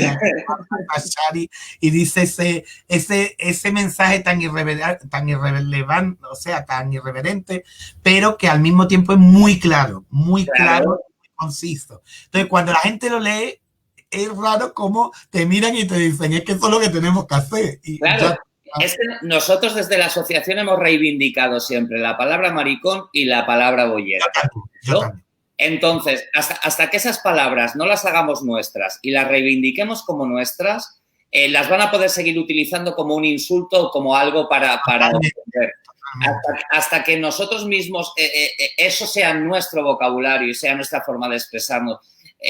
dice ese mensaje tan irrelevante, o sea, tan irreverente, pero que al mismo tiempo es muy claro, muy conciso. Entonces, cuando la gente lo lee, es raro cómo te miran y te dicen, es que eso es lo que tenemos que hacer. Y claro. Es que nosotros desde la asociación hemos reivindicado siempre la palabra maricón y la palabra bollera. Yo también. Entonces, hasta que esas palabras no las hagamos nuestras y las reivindiquemos como nuestras, las van a poder seguir utilizando como un insulto o como algo para ofender. Hasta que nosotros mismos eso sea nuestro vocabulario y sea nuestra forma de expresarnos,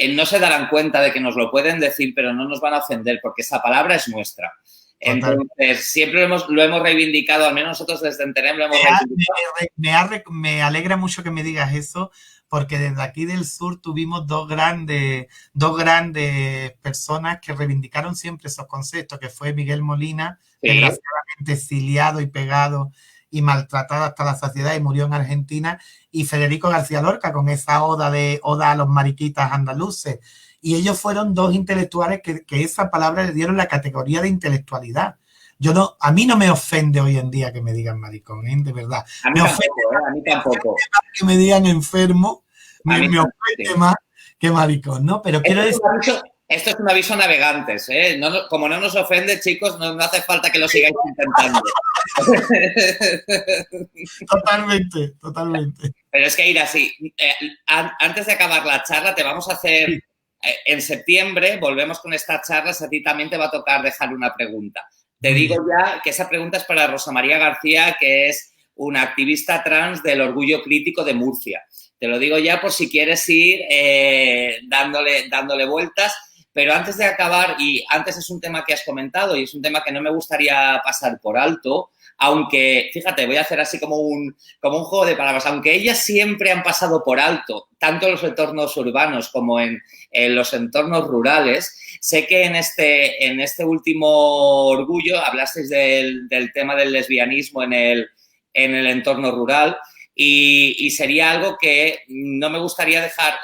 no se darán cuenta de que nos lo pueden decir, pero no nos van a ofender porque esa palabra es nuestra. Entonces, siempre lo hemos reivindicado, al menos nosotros desde Entenem lo hemos reivindicado. Me alegra mucho que me digas eso, porque desde aquí del sur tuvimos dos grandes personas que reivindicaron siempre esos conceptos, que fue Miguel Molina, desgraciadamente exiliado y pegado y maltratado hasta la saciedad y murió en Argentina, y Federico García Lorca con esa oda a los mariquitas andaluces. Y ellos fueron dos intelectuales que esa palabra le dieron la categoría de intelectualidad. A mí no me ofende hoy en día que me digan maricón, ¿eh? De verdad. A mí tampoco. Que me digan enfermo, me ofende más que maricón, ¿no? Pero quiero decir... Esto es un aviso a navegantes, ¿eh? Como no nos ofende, chicos, no hace falta que lo sigáis intentando. Totalmente. Pero es que, Ira, sí, antes de acabar la charla, te vamos a hacer... Sí. En septiembre volvemos con estas charlas, a ti también te va a tocar dejar una pregunta. Te digo ya que esa pregunta es para Rosa María García, que es una activista trans del Orgullo Crítico de Murcia. Te lo digo ya por si quieres ir dándole vueltas, pero antes de acabar, y antes es un tema que has comentado y es un tema que no me gustaría pasar por alto, aunque, fíjate, voy a hacer así como un juego de palabras, aunque ellas siempre han pasado por alto, tanto en los entornos urbanos como en los entornos rurales, sé que en este último orgullo hablasteis del tema del lesbianismo en el entorno rural y sería algo que no me gustaría dejar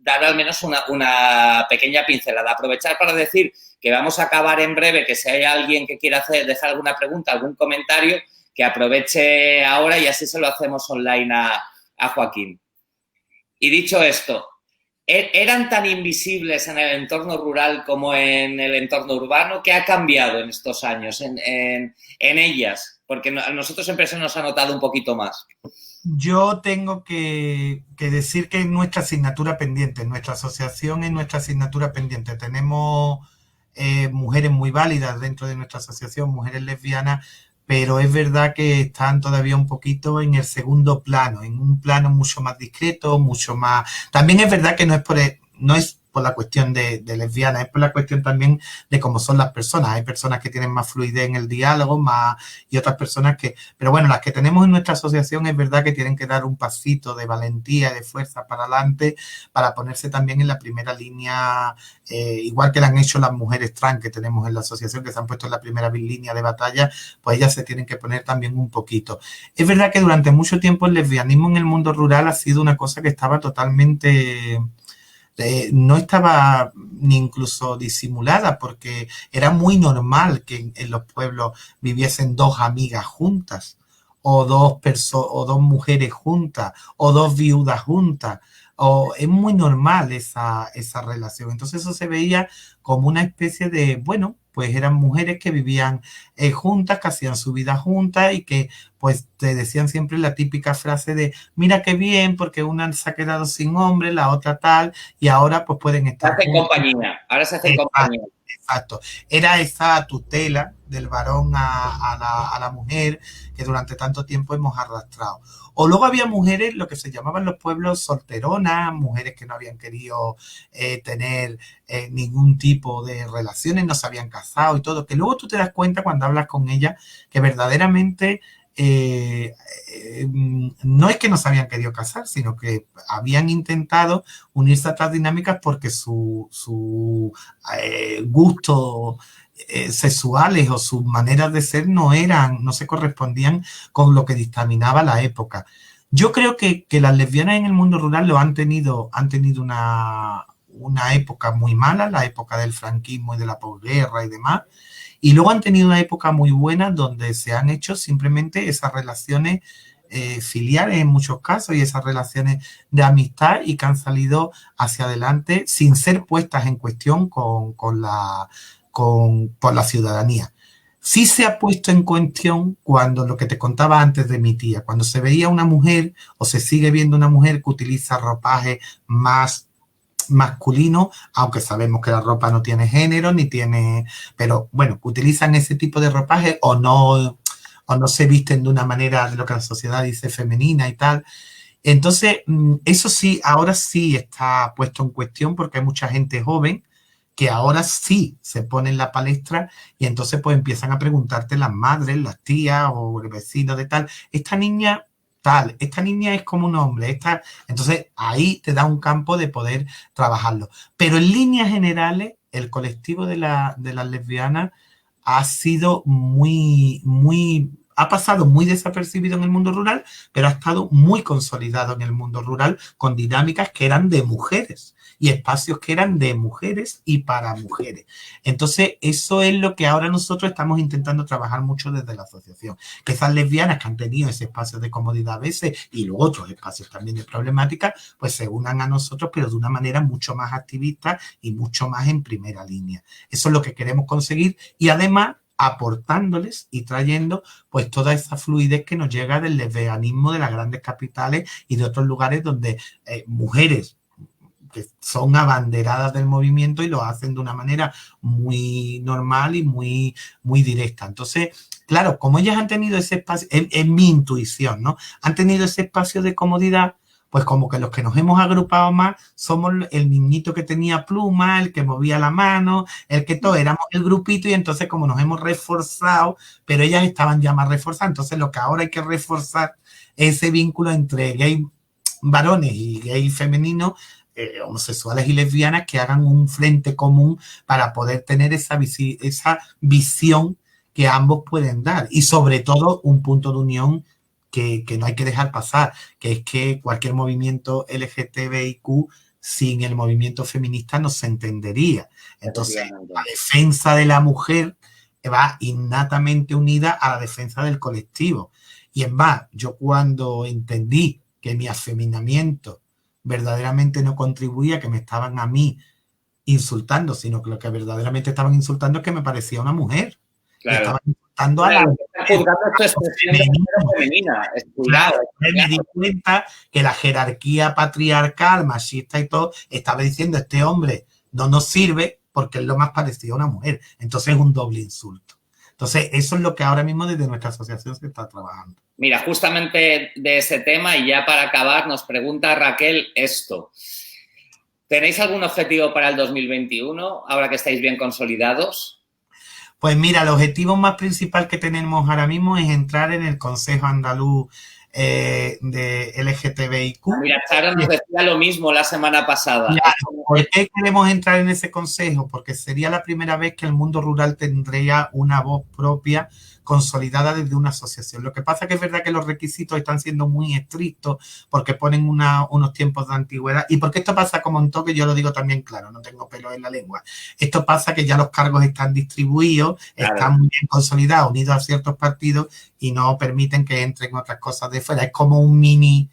dar al menos una pequeña pincelada. Aprovechar para decir que vamos a acabar en breve, que si hay alguien que quiera dejar alguna pregunta, algún comentario, que aproveche ahora y así se lo hacemos online a Joaquín. Y dicho esto, ¿eran tan invisibles en el entorno rural como en el entorno urbano? ¿Qué ha cambiado en estos años en ellas? Porque a nosotros siempre se nos ha notado un poquito más. Yo tengo que decir que es nuestra asignatura pendiente, nuestra asociación es nuestra asignatura pendiente. Tenemos mujeres muy válidas dentro de nuestra asociación, mujeres lesbianas, pero es verdad que están todavía un poquito en el segundo plano, en un plano mucho más discreto, mucho más... También es verdad que no es por la cuestión de lesbiana, es por la cuestión también de cómo son las personas. Hay personas que tienen más fluidez en el diálogo y otras personas que... Pero bueno, las que tenemos en nuestra asociación es verdad que tienen que dar un pasito de valentía y de fuerza para adelante para ponerse también en la primera línea, igual que lo han hecho las mujeres trans que tenemos en la asociación, que se han puesto en la primera línea de batalla, pues ellas se tienen que poner también un poquito. Es verdad que durante mucho tiempo el lesbianismo en el mundo rural ha sido una cosa que estaba totalmente... no estaba ni incluso disimulada porque era muy normal que en los pueblos viviesen dos amigas juntas o dos mujeres juntas o dos viudas juntas. Es muy normal esa relación. Entonces eso se veía como una especie de, bueno, pues eran mujeres que vivían juntas, que hacían su vida juntas y que pues te decían siempre la típica frase de mira qué bien porque una se ha quedado sin hombre, la otra tal y ahora pues pueden estar Se hacen compañía, ahora se hacen compañía. Exacto. Era esa tutela del varón a la mujer que durante tanto tiempo hemos arrastrado. O luego había mujeres, lo que se llamaban los pueblos solteronas, mujeres que no habían querido tener ningún tipo de relaciones, no se habían casado y todo, que luego tú te das cuenta cuando hablas con ellas que verdaderamente no es que no se habían querido casar, sino que habían intentado unirse a otras dinámicas porque su gusto sexuales o sus maneras de ser no se correspondían con lo que dictaminaba la época. Yo creo que las lesbianas en el mundo rural han tenido una época muy mala, la época del franquismo y de la posguerra y demás, y luego han tenido una época muy buena donde se han hecho simplemente esas relaciones filiales en muchos casos y esas relaciones de amistad y que han salido hacia adelante sin ser puestas en cuestión por la ciudadanía. Sí se ha puesto en cuestión cuando lo que te contaba antes de mi tía, cuando se veía una mujer o se sigue viendo una mujer que utiliza ropaje más masculino, aunque sabemos que la ropa no tiene género ni tiene, pero bueno, utilizan ese tipo de ropaje o no se visten de una manera de lo que la sociedad dice femenina y tal. Entonces, eso sí, ahora sí está puesto en cuestión porque hay mucha gente joven que ahora sí se pone en la palestra y entonces pues empiezan a preguntarte las madres, las tías o el vecino de tal, esta niña tal, esta niña es como un hombre, entonces ahí te da un campo de poder trabajarlo. Pero en líneas generales, el colectivo de las lesbianas ha sido ha pasado muy desapercibido en el mundo rural, pero ha estado muy consolidado en el mundo rural con dinámicas que eran de mujeres y espacios que eran de mujeres y para mujeres. Entonces, eso es lo que ahora nosotros estamos intentando trabajar mucho desde la asociación. Que esas lesbianas que han tenido ese espacio de comodidad a veces y luego otros espacios también de problemática, pues se unan a nosotros, pero de una manera mucho más activista y mucho más en primera línea. Eso es lo que queremos conseguir y además aportándoles y trayendo pues toda esa fluidez que nos llega del lesbianismo de las grandes capitales y de otros lugares donde mujeres que son abanderadas del movimiento y lo hacen de una manera muy normal y muy directa. Entonces, claro, como ellas han tenido ese espacio, en mi intuición, ¿no? Han tenido ese espacio de comodidad, pues como que los que nos hemos agrupado más somos el niñito que tenía pluma, el que movía la mano, el que todos éramos el grupito y entonces como nos hemos reforzado, pero ellas estaban ya más reforzadas, entonces lo que ahora hay que reforzar es ese vínculo entre gay varones y gay femeninos, homosexuales y lesbianas que hagan un frente común para poder tener esa visión que ambos pueden dar y sobre todo un punto de unión que no hay que dejar pasar, que es que cualquier movimiento LGTBIQ sin el movimiento feminista no se entendería. Entonces, la defensa de la mujer va innatamente unida a la defensa del colectivo. Y en más, yo cuando entendí que mi afeminamiento verdaderamente no contribuía, que me estaban a mí insultando, sino que lo que verdaderamente estaban insultando es que me parecía una mujer. Claro. Estaban insultando a la femenina. Claro, me di cuenta que la jerarquía patriarcal, machista y todo, estaba diciendo este hombre no nos sirve porque es lo más parecido a una mujer. Entonces es un doble insulto. Entonces eso es lo que ahora mismo desde nuestra asociación se está trabajando. Mira, justamente de ese tema, y ya para acabar, nos pregunta Raquel esto. ¿Tenéis algún objetivo para el 2021, ahora que estáis bien consolidados? Pues mira, el objetivo más principal que tenemos ahora mismo es entrar en el Consejo Andaluz de LGTBIQ. Mira, Charo nos decía lo mismo la semana pasada. Claro, ¿por qué queremos entrar en ese consejo? Porque sería la primera vez que el mundo rural tendría una voz propia consolidada desde una asociación. Lo que pasa que es verdad que los requisitos están siendo muy estrictos porque ponen unos tiempos de antigüedad y porque esto pasa como en todo, que yo lo digo también claro, no tengo pelo en la lengua. Esto pasa que ya los cargos están distribuidos, claro, están muy bien consolidados, unidos a ciertos partidos y no permiten que entren otras cosas de fuera. Es como un mini...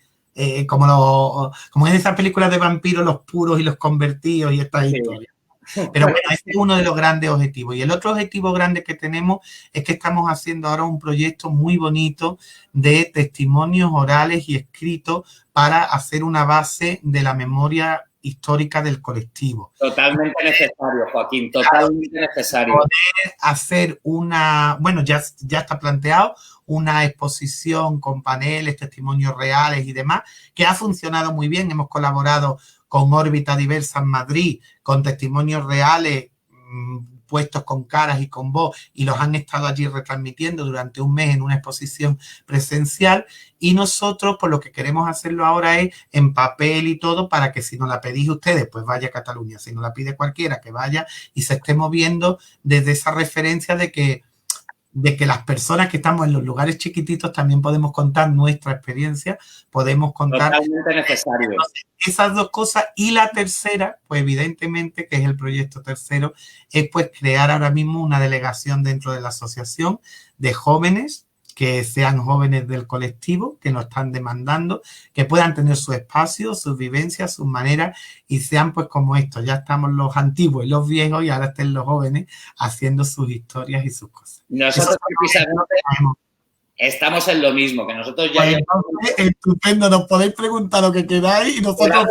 como en esas películas de vampiros, los puros y los convertidos y estas historias. Pero bueno, este es uno de los grandes objetivos. Y el otro objetivo grande que tenemos es que estamos haciendo ahora un proyecto muy bonito de testimonios orales y escritos para hacer una base de la memoria histórica del colectivo. Totalmente necesario, Joaquín, totalmente necesario. Poder hacer una, bueno, ya está planteado, una exposición con paneles, testimonios reales y demás, que ha funcionado muy bien. Hemos colaborado con Órbita Diversa en Madrid, con testimonios reales puestos con caras y con voz, y los han estado allí retransmitiendo durante un mes en una exposición presencial. Y nosotros, pues lo que queremos hacerlo ahora es en papel y todo, para que si nos la pedís ustedes, pues vaya a Cataluña. Si nos la pide cualquiera, que vaya y se esté moviendo desde esa referencia de que las personas que estamos en los lugares chiquititos también podemos contar nuestra experiencia, podemos contar... Totalmente necesario. Esas dos cosas. Y la tercera, pues evidentemente, que es el proyecto tercero, es pues crear ahora mismo una delegación dentro de la asociación de jóvenes, que sean jóvenes del colectivo, que nos están demandando, que puedan tener su espacio, sus vivencias, sus maneras, y sean pues como esto. Ya estamos los antiguos y los viejos, y ahora estén los jóvenes haciendo sus historias y sus cosas. Nosotros precisamente estamos en lo mismo, que nosotros ya... Pues, estupendo, nos podéis preguntar lo que queráis y nosotros...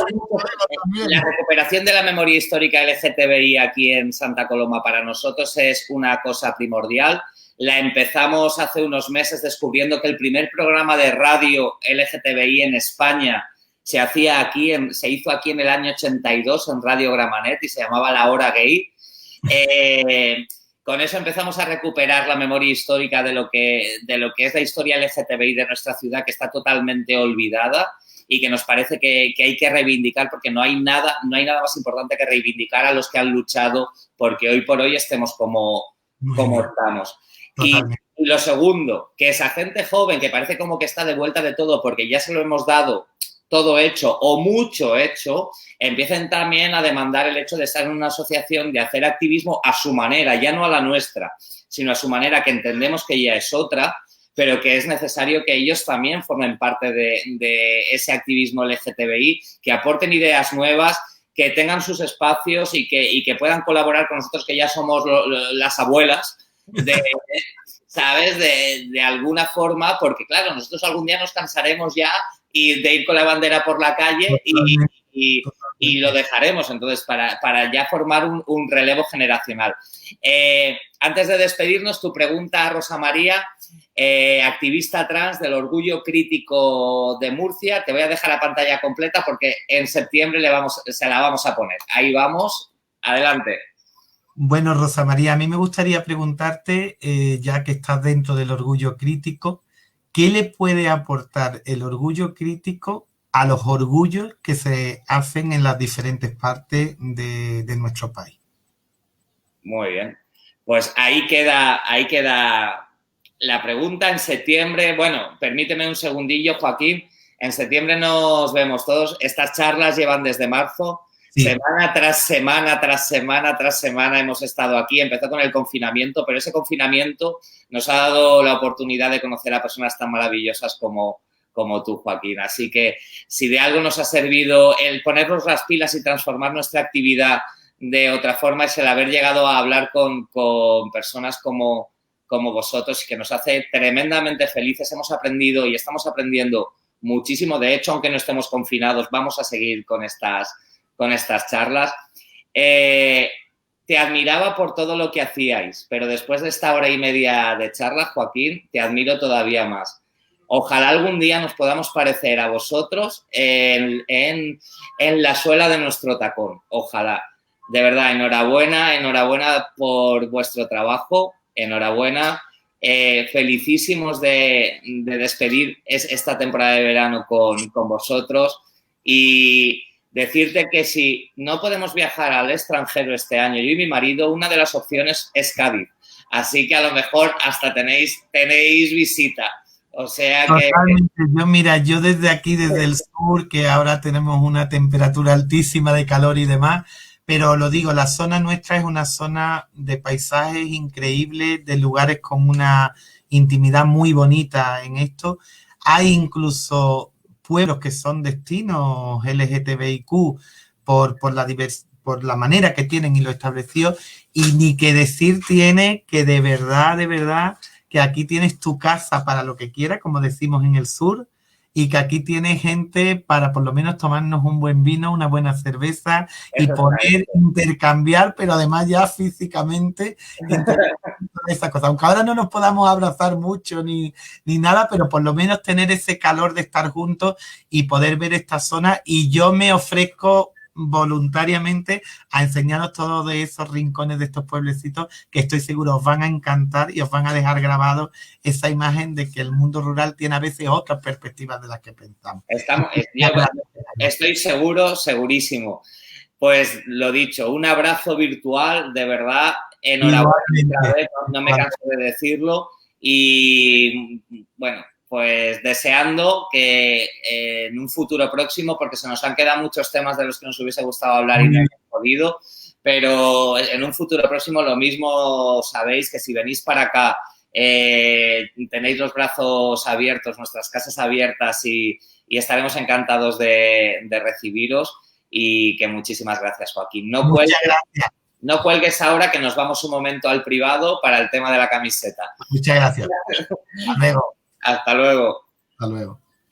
La recuperación de la memoria histórica LGTBI aquí en Santa Coloma para nosotros es una cosa primordial. La empezamos hace unos meses descubriendo que el primer programa de radio LGTBI en España se hizo aquí en el año 82 en Radio Gramanet y se llamaba La Hora Gay. Con eso empezamos a recuperar la memoria histórica de lo que es la historia LGTBI de nuestra ciudad, que está totalmente olvidada y que nos parece que hay que reivindicar, porque no hay nada más importante que reivindicar a los que han luchado porque hoy por hoy estemos como estamos. Y lo segundo, que esa gente joven que parece como que está de vuelta de todo porque ya se lo hemos dado todo hecho o mucho hecho, empiecen también a demandar el hecho de estar en una asociación, de hacer activismo a su manera, ya no a la nuestra, sino a su manera, que entendemos que ya es otra, pero que es necesario que ellos también formen parte de ese activismo LGTBI, que aporten ideas nuevas, que tengan sus espacios y que puedan colaborar con nosotros, que ya somos las abuelas, ¿sabes? De alguna forma, porque claro, nosotros algún día nos cansaremos ya de ir con la bandera por la calle y lo dejaremos, entonces, para ya formar un relevo generacional. Antes de despedirnos, tu pregunta, Rosa María, activista trans del Orgullo Crítico de Murcia. Te voy a dejar la pantalla completa porque en septiembre se la vamos a poner. Ahí vamos, adelante. Bueno, Rosa María, a mí me gustaría preguntarte, ya que estás dentro del orgullo crítico, ¿qué le puede aportar el orgullo crítico a los orgullos que se hacen en las diferentes partes de nuestro país? Muy bien. Pues ahí queda la pregunta. En septiembre, bueno, permíteme un segundillo, Joaquín. En septiembre nos vemos todos. Estas charlas llevan desde marzo. Sí. Semana tras semana, tras semana, tras semana hemos estado aquí. Empezó con el confinamiento, pero ese confinamiento nos ha dado la oportunidad de conocer a personas tan maravillosas como tú, Joaquín. Así que si de algo nos ha servido el ponernos las pilas y transformar nuestra actividad de otra forma es el haber llegado a hablar con personas como vosotros, que nos hace tremendamente felices. Hemos aprendido y estamos aprendiendo muchísimo. De hecho, aunque no estemos confinados, vamos a seguir con estas charlas. Te admiraba por todo lo que hacíais, pero después de esta hora y media de charla, Joaquín, te admiro todavía más. Ojalá algún día nos podamos parecer a vosotros en la suela de nuestro tacón. Ojalá. De verdad, enhorabuena por vuestro trabajo. Enhorabuena. Felicísimos de despedir esta temporada de verano con vosotros y decirte que si no podemos viajar al extranjero este año, yo y mi marido, una de las opciones es Cádiz. Así que a lo mejor hasta tenéis visita. O sea que... Totalmente. Yo desde aquí, desde el sur, que ahora tenemos una temperatura altísima de calor y demás, pero lo digo, la zona nuestra es una zona de paisajes increíbles, de lugares con una intimidad muy bonita en esto. Hay incluso pueblos que son destinos LGTBIQ por la manera que tienen y lo establecido, y ni que decir tiene que de verdad, que aquí tienes tu casa para lo que quieras, como decimos en el sur, y que aquí tienes gente para por lo menos tomarnos un buen vino, una buena cerveza y poder intercambiar, pero además ya físicamente esas cosas. Aunque ahora no nos podamos abrazar mucho ni nada, pero por lo menos tener ese calor de estar juntos y poder ver esta zona. Y yo me ofrezco voluntariamente a enseñaros todos de esos rincones de estos pueblecitos que estoy seguro os van a encantar y os van a dejar grabado esa imagen de que el mundo rural tiene a veces otras perspectivas de las que pensamos. Estoy segurísimo. Pues lo dicho, un abrazo virtual, de verdad, enhorabuena, no me canso de decirlo y bueno, pues deseando que en un futuro próximo, porque se nos han quedado muchos temas de los que nos hubiese gustado hablar y no hemos podido, pero en un futuro próximo lo mismo sabéis que si venís para acá tenéis los brazos abiertos, nuestras casas abiertas y estaremos encantados de recibiros y que muchísimas gracias, Joaquín. No cuelgues ahora que nos vamos un momento al privado para el tema de la camiseta. Muchas gracias. Hasta luego. Hasta luego. Hasta luego.